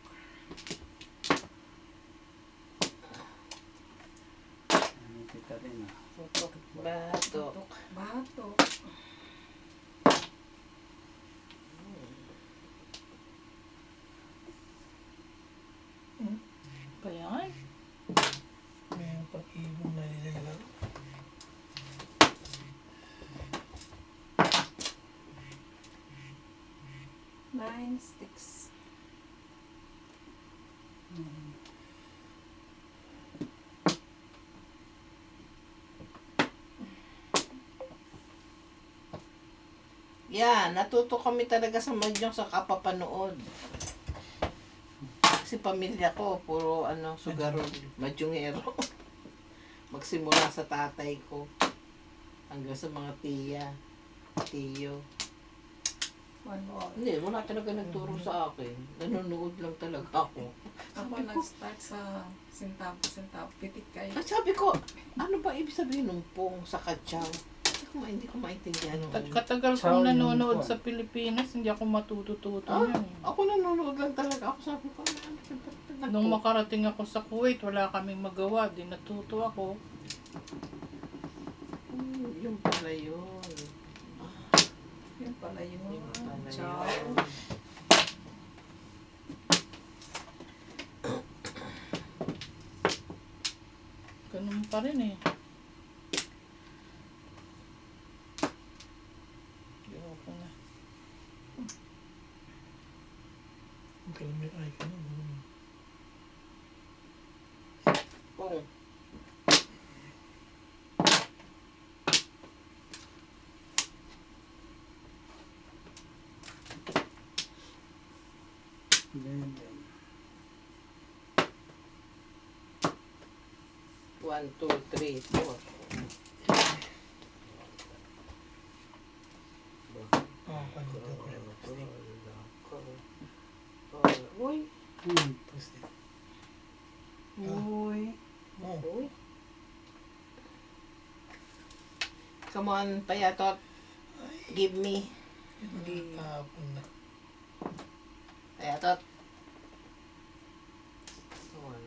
Ano Tita rin ah. Putok-batok. Batok. Pa yan? May pag-ibong na nilalang. Nine sticks. Yeah, natuto kami talaga sa mahjong sa kapapanood. Kasi pamilya ko, puro sugarol, mahjongero. Magsimula sa tatay ko, hanggang sa mga tiyo. One more. Hindi, wala talaga nagturo sa akin. Nanonood lang talaga ako. Ako nag-start sa sintabo, pitik kayo. At sabi ko, ano ba ibig sabihin ng pong sa katsaw? hindi ko maintindihan. Katagal Chow kong yun nanonood po. sa Pilipinas, hindi ako matututo Ah, yan. ako nanonood lang talaga. Ako sabi ko, Nung makarating ako sa Kuwait, wala kaming magawa. Di natuto ako. Yung pala yun. Yun pala yun. Yung pala Ciao. yun. Ganun pa rin eh. Ayoko na. Ang kalamay ay ka na. Kung Then, 1, 2, 3, 4. Oo, panito ko rin. Uy. Post it. Uy. Oo. Uy. Come on, payatot. Give me. Kahapon na. Payatot. Wala.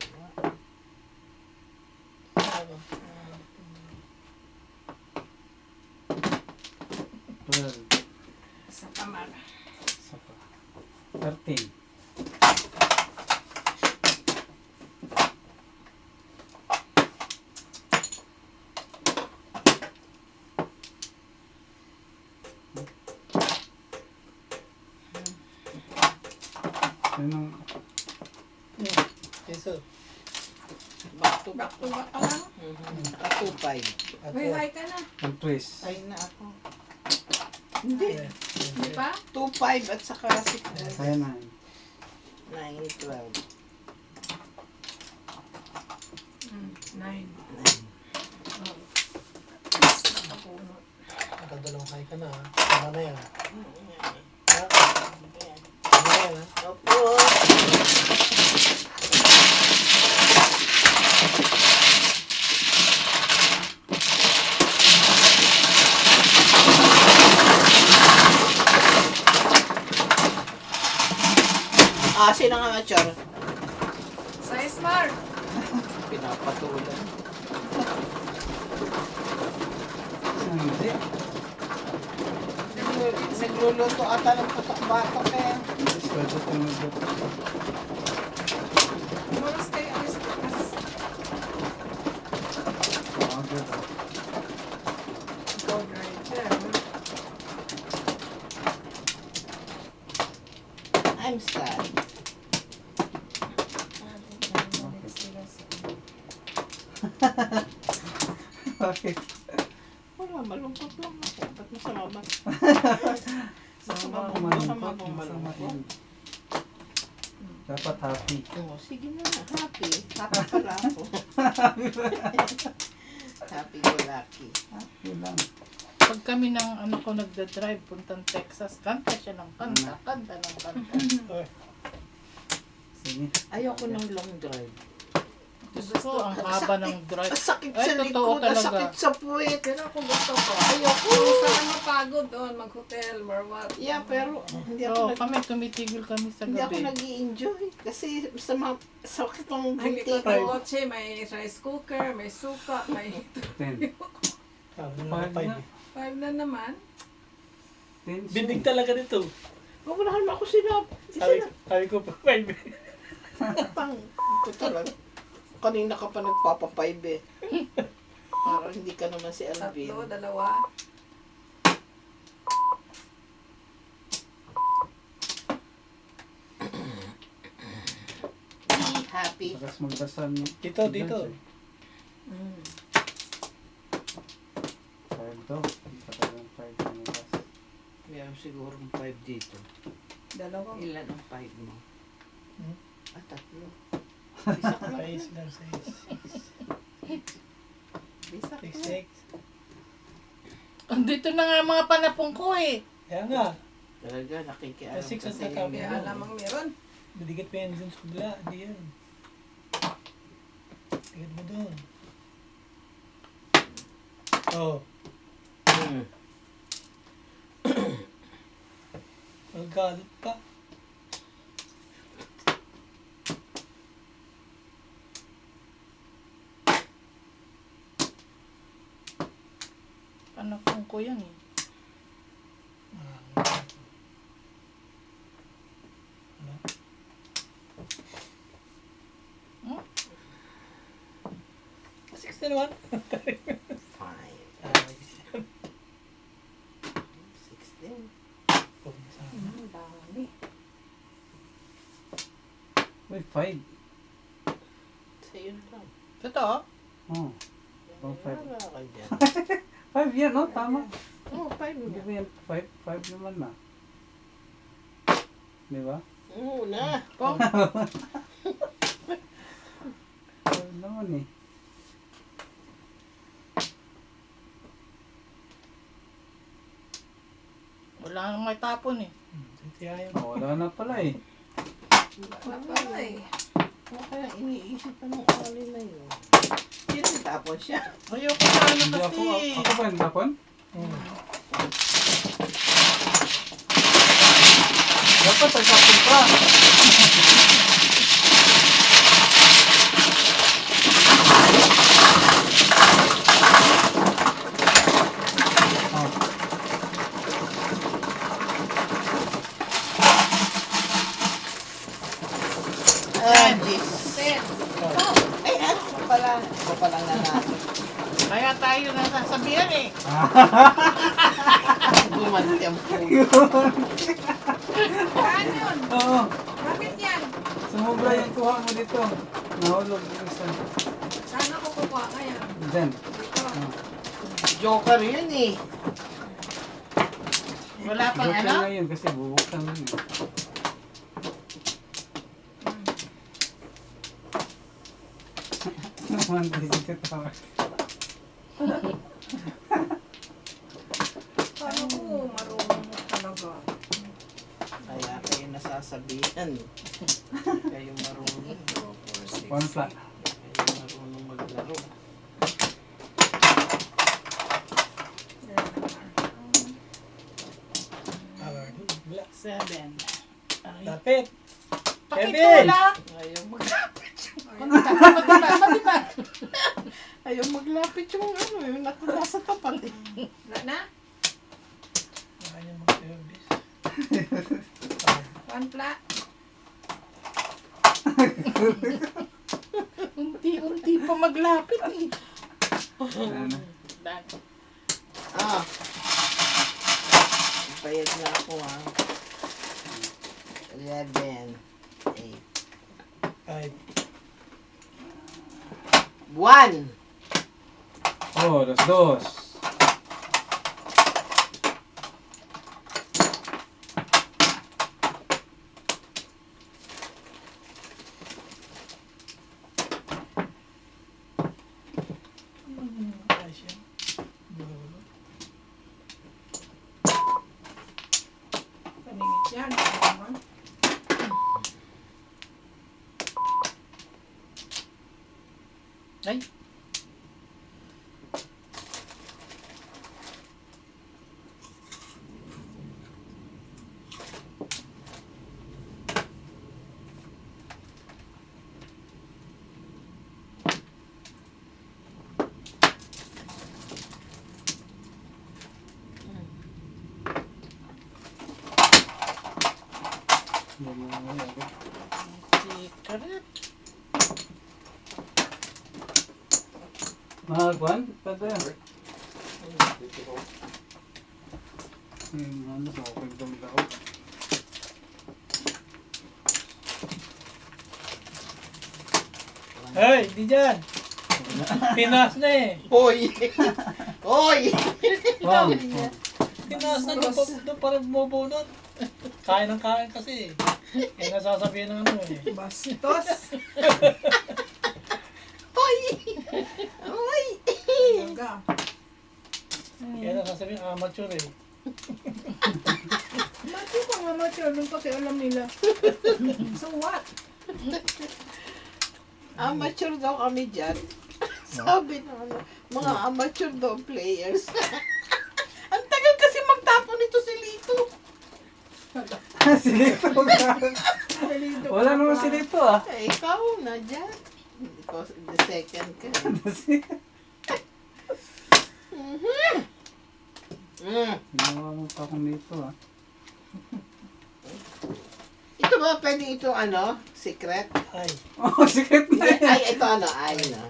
12. Sa kamar. Saka. 13. Yun ang Yes, sir. Back to Back back. to back ka lang. Naka 2-5. At Uy, hi ka na. ang twist. Ay na ako. Hindi. Hindi pa? 2-5 at saka 6. Kaya na. 9, 12. 9. Nakapunot. nakadalawang high ka na. Ha? Tama na yan. Ha? Tama na yan, ha? Opo. Sino nga mature? Size Mark. Pinapatulan. Hindi. Nagluluto ata ng putok-batok eh. Sweldo ko nag-book. Muras kayo Aristoteles. Go right there. I'm sad. Bakit? Wala, malungkot lang ako. Ba't masama ba? Sama Masama ko ba? Masama malungkot. bang Masama malungkot? yun. Dapat happy. Oo, sige na. Happy. Happy pala ako. Happy go lucky. Happy lang. Pag kami ng anak ko nagda-drive puntang Texas, kanta siya ng kanta, kanta ng kanta. Sige. Ayoko ng long drive. Gusto ko ang haba ng drive. Sakit Ay, sa totoo likod, ang talaga. sakit sa puwet. Pero ako gusto ko. Ayoko. Kung saan mapagod doon, mag-hotel or what. Yeah, pero hindi Oo, ako kami tumitigil kami sa hindi ako gabi. nag-i-enjoy kasi sakit ng Ay, may buti. kotse, may rice cooker, may suka, may 10. Sabi Five na, five. na. 5 na naman. 10. Bindig talaga nito. Huwag na naman ako sinap. Sabi ko pa, five. Tang, ito talaga. Kanina ka pa nagpapa-5 eh. Parang hindi ka naman si Alvin. 3, 2. Be happy. Bakas magdasal mo. Dito, dito. Mm. 5 daw. Patalang 5 na bukas. Meron sigurong 5 dito. 2. Ilan ang 5 mo? Hmm? 3. Bisak lang. Size lang, size. Bisak Six, lang. six. Andito na nga mga panapong ko eh. Kaya nga. Talaga, nakikialam Six ang kasi tatawag. yung- Kaya alam ang meron. Madigit pa yan dun sa kabila. Hindi yan. Tigad mo dun. Oh. Nagalit pa. Anak ko yan eh. Hmm? 61. Fine. 16. Ang dami. Uy, 5. Sa'yo lang. Totoo? Oh. Oh, 5. Wala ka dyan. 5 yan, no? Tama. Oh, 5 Hindi na. ba yan? 5 naman na. Di ba? Oo na. Pong? 5 naman eh. Wala nang may tapon eh. Titiyahin. Oh, wala na pala eh. Wala eh. Ano kaya iniisip pa ng alin na yun? Sino tapon siya? Ayoko sana Hindi kasi. ako ba yung tapon? Dapat ay tapon ka. Oh. Ah, jeez. Ten. Ay, ano pa pala? Ako palang nanalo. Kaya tayo nasasabihan eh. Gumanti ang pulo. Saan yun? Oo. Bakit yan? Sumubra yung kuha mo dito. Nahulog yung isa. Saan ako kukuha kaya? Diyan. Dito. Oh. Joker yun eh. Wala pang Joker ano? na yun kasi bubuksan mo yun. Naman, hindi ka tawa. Paano ko marunong talaga? Kaya kayo nasasabihan. Kayo marunong. 1 flat. Kayo marunong maglaro. Wala. 7. Ay, Lapit. bakit Kevin! wala? Ayaw maglapit yung Madiba. Ayaw maglapit yung ano, yung nasa tapat eh. Wala na? Baka niya mag-service. One flat. Unti-unti pa maglapit eh. Ano? Done. Ah. Bayad na ako ha. 11. 8. Ay, 1. Oh, los dos. ayos yan. Bulo. Paningit yan. Naman. Ay. Secret. Mahagwan? Kada. Ano sa open dong daw? Hey, di dyan. Pinas na eh. Hoy! Hoy! Wow. Pinas na doon para bumubunot. Kain ng kain kasi. Yan nasasabihin ng ano eh. Bastos. Hoy! Hoy! Talaga. Yan nasasabihin amateur eh. Mati pa nga mature nung pakialam nila. So what? Amateur daw kami dyan. Sabi ng ano, mga amateur daw players. Si Lito. Wala naman si Lito ah. Eh, ikaw na dyan. Ikaw, the second ka. Ginawa mo pa akong Lito ah. Ito ba pwede ito ano? Secret? Ay. Oh, secret na yan. Ay, ito ano? Ay, no.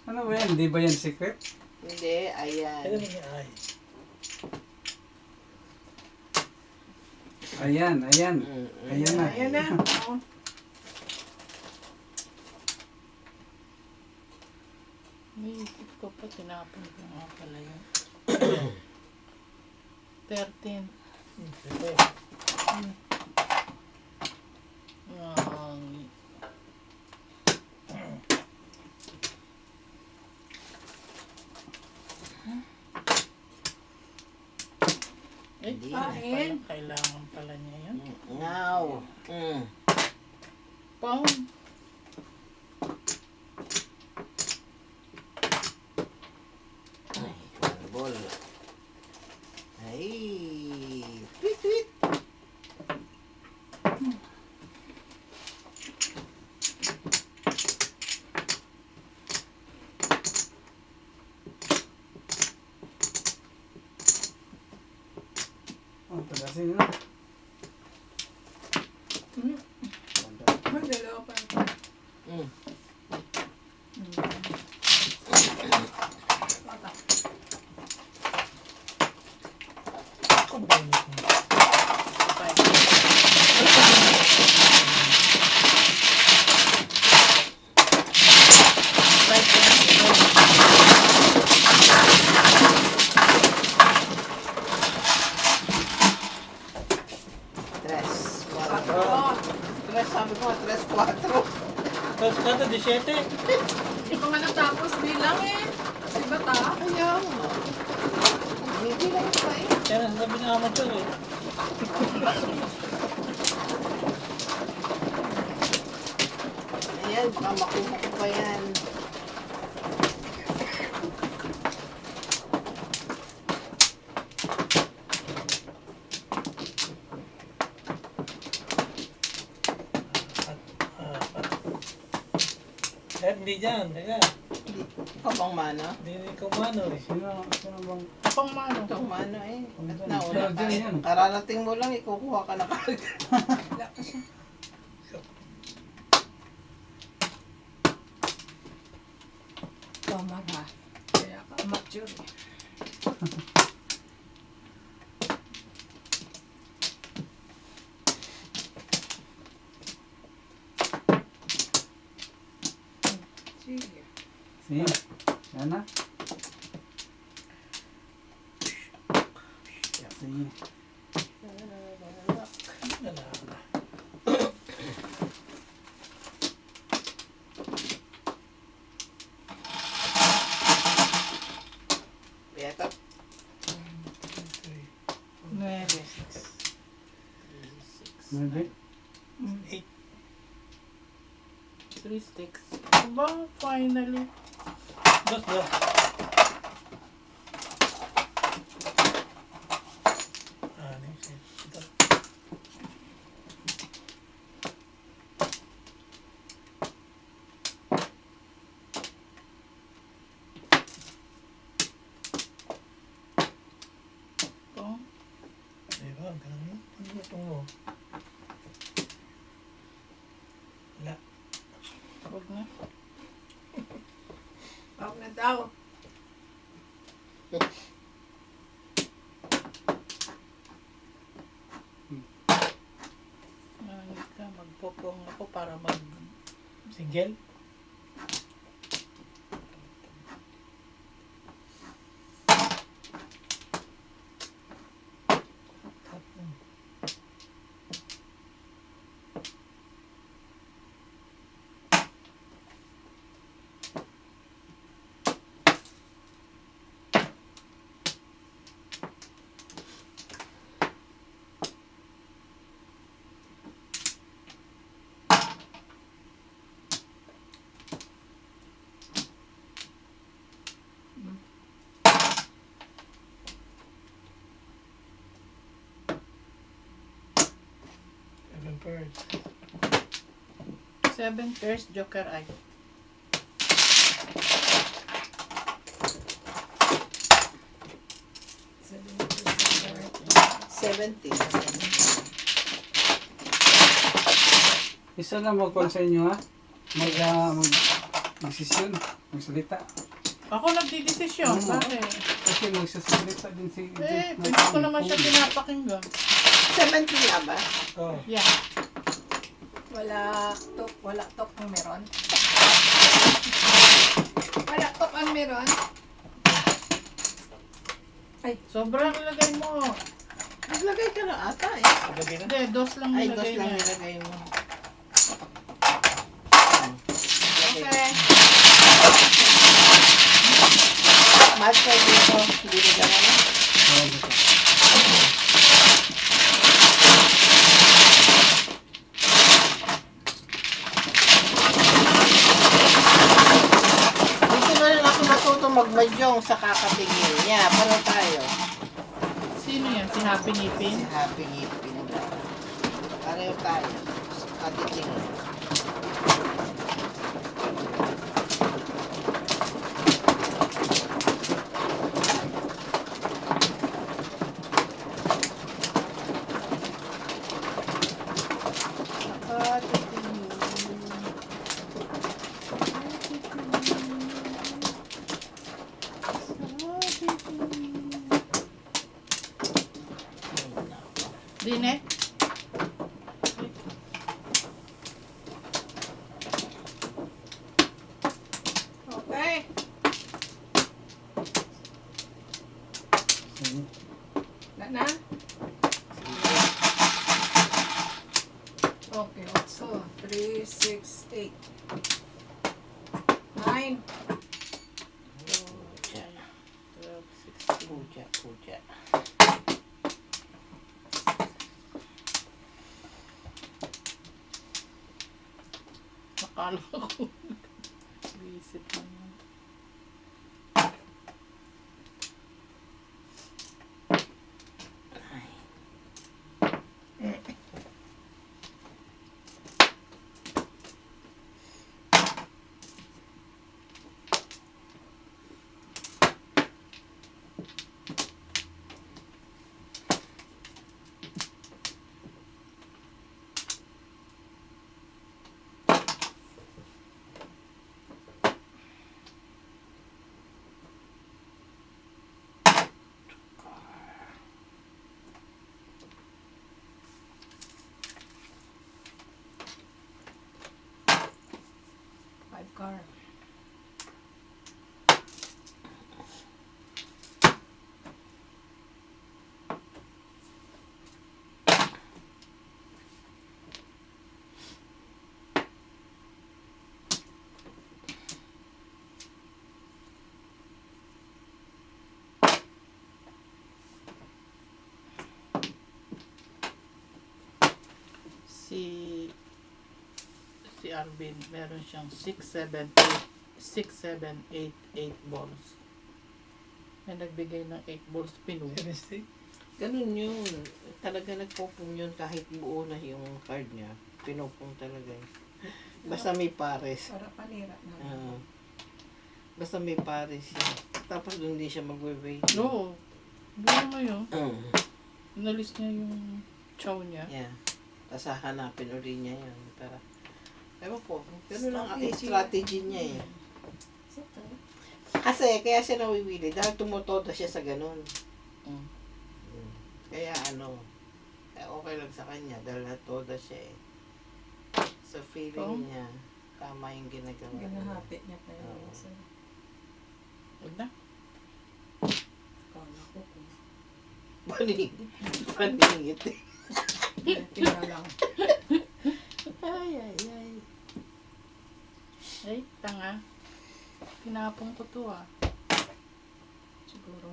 Ano ba yan? Hindi ba yan secret? Hindi, ayan. Ano niya ay? Ayan, ayan. Ayan na. Ayan na. Oo. Naisip ko pa, tinapon ko nga pala yun. 13. Sige. Ang... Eh, Hindi pala, na. kailangan pala niya yun. Ngaw. Pang, Ay, ball. Ay, tweet, tweet. Oh, tagasin na. May dalawa pa. Mm. Ako ba yun? 3, sabi ko, 3, 4. Tapos kada 17. Hindi pa nga natapos bilang eh. Si Bata. Kaya mo. Hindi lang pa eh. Kaya nasasabi ng amateur eh. Ayan, baka makuha ko pa yan. Eh, hindi dyan. Teka. Ikaw bang mano? Hindi ko mano eh. Sino bang... pang mano. Itong mano eh. At Pero nauna dyan tayo. yan. Kararating mo lang, ikukuha ka na kagad. Tama ba? Kaya ka mature eh. Sige. Sige. Yan na. Sige. Ito. 9. Maybe. 8. 3 sticks. Aba, finally. Dos ba? Anim. Ito. Pang. Diba? Ang galing. Ano ba ito mo? Wala. Huwag na. Huwag na daw. Nangit ka, magpopong ako para mag... Single? pairs. 7 pairs, joker eye. Seventeen. Isa lang mag-call sa inyo ha. Mag-desisyon. Magsalita. Ako nagdidesisyon. Bakit? Kasi magsasalita din si Hindi ko naman siya pinapakinggan. 17 na ba? Oh. Yeah. Wala tok ang meron. Wala tok ang meron. Sobrang nilagay mo. Naglagay ka na ata eh. Lagay na. Hindi, dos lang Ay, dos nilagay lang niya. nilagay mo. Okay. Master dito. Hindi na gano'n. Dito na rin ako natuto magmadyong sa kakatingin niya. Paano tayo? Sino yan? Si Happy Nipin? Si Happy Ngipin na. Pareho tayo. Katitingin. Dinek? Okay. Na? Okay, so 3, 6, 8. 9. Pucha. 12, 16. Pucha, pucha. Akala ko. Visit naman. Car. Si Arvin, meron siyang 6, 7, 8 balls. May nagbigay ng 8 balls, pinuha. Mistake. Ganun yun. Talaga nagpupong yun kahit buo na yung card niya. Pinupong talaga yun. Basta may pares. Para panira na. Basta may pares yun. Tapos doon din siya magwe-wait. Oo. Buo mo yun. Mm. Inalis niya yung chow niya. Yeah. Tapos hahanapin ulit niya yun. Para, ewan ko, ganun ang Strategy. strategy niya eh. Kasi, kaya siya nawiwili. Dahil tumutodo siya sa ganun. Mm. Kaya okay lang sa kanya. Dahil natoda siya eh. Sa feeling niya, tama yung ginagawa niya. Ginahapit niya kayo. Oo. Huwag na. Kala ko kung Paningit eh. tira lang. Ay, ay, ay. Ay, tanga. Pinapong ko to ah. Siguro.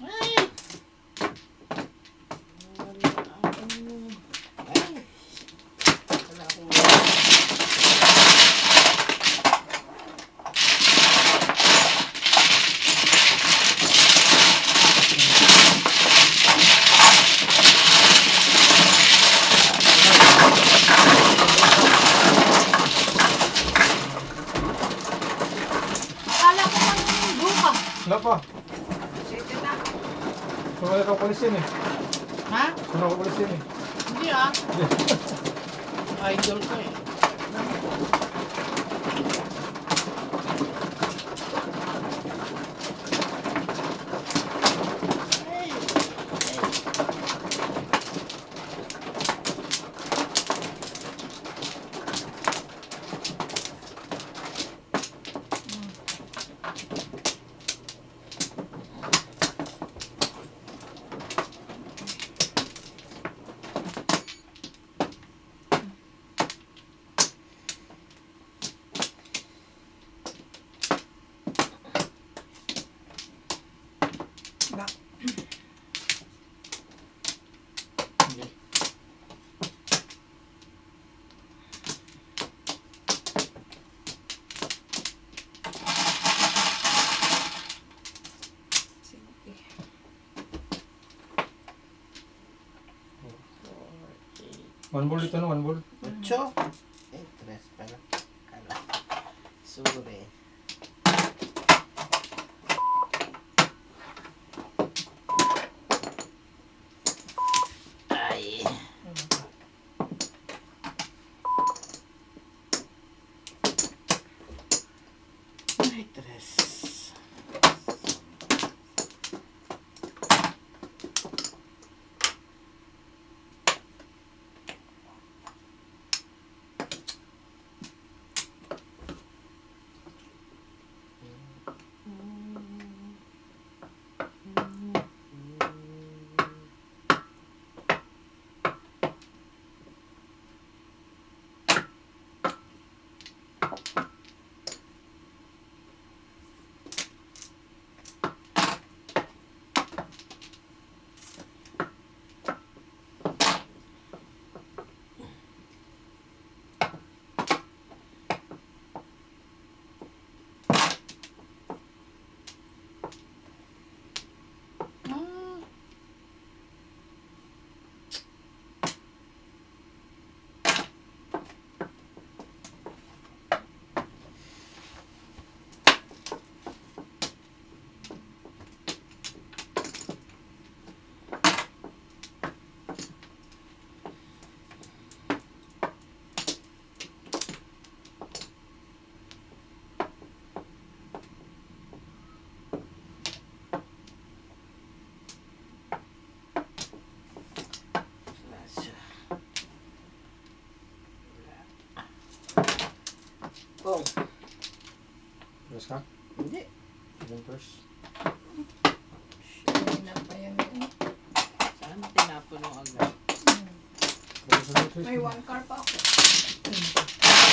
Ay! Wala akong... Ay. Wala akong... pa. Sige na. Sunod ka pulis yun eh. Ha? Sunod ka pulis yun eh. Hindi ah. Idol ko eh. One ball dito no, one ball. 8. Eh, 3 pala. Kala. Sorry. Ay. Ay, 3. Oh, Yes ka? hindi. Yung first. Kanina pa yan eh. Saan tinapon mo agad? May May 1 car pa ako.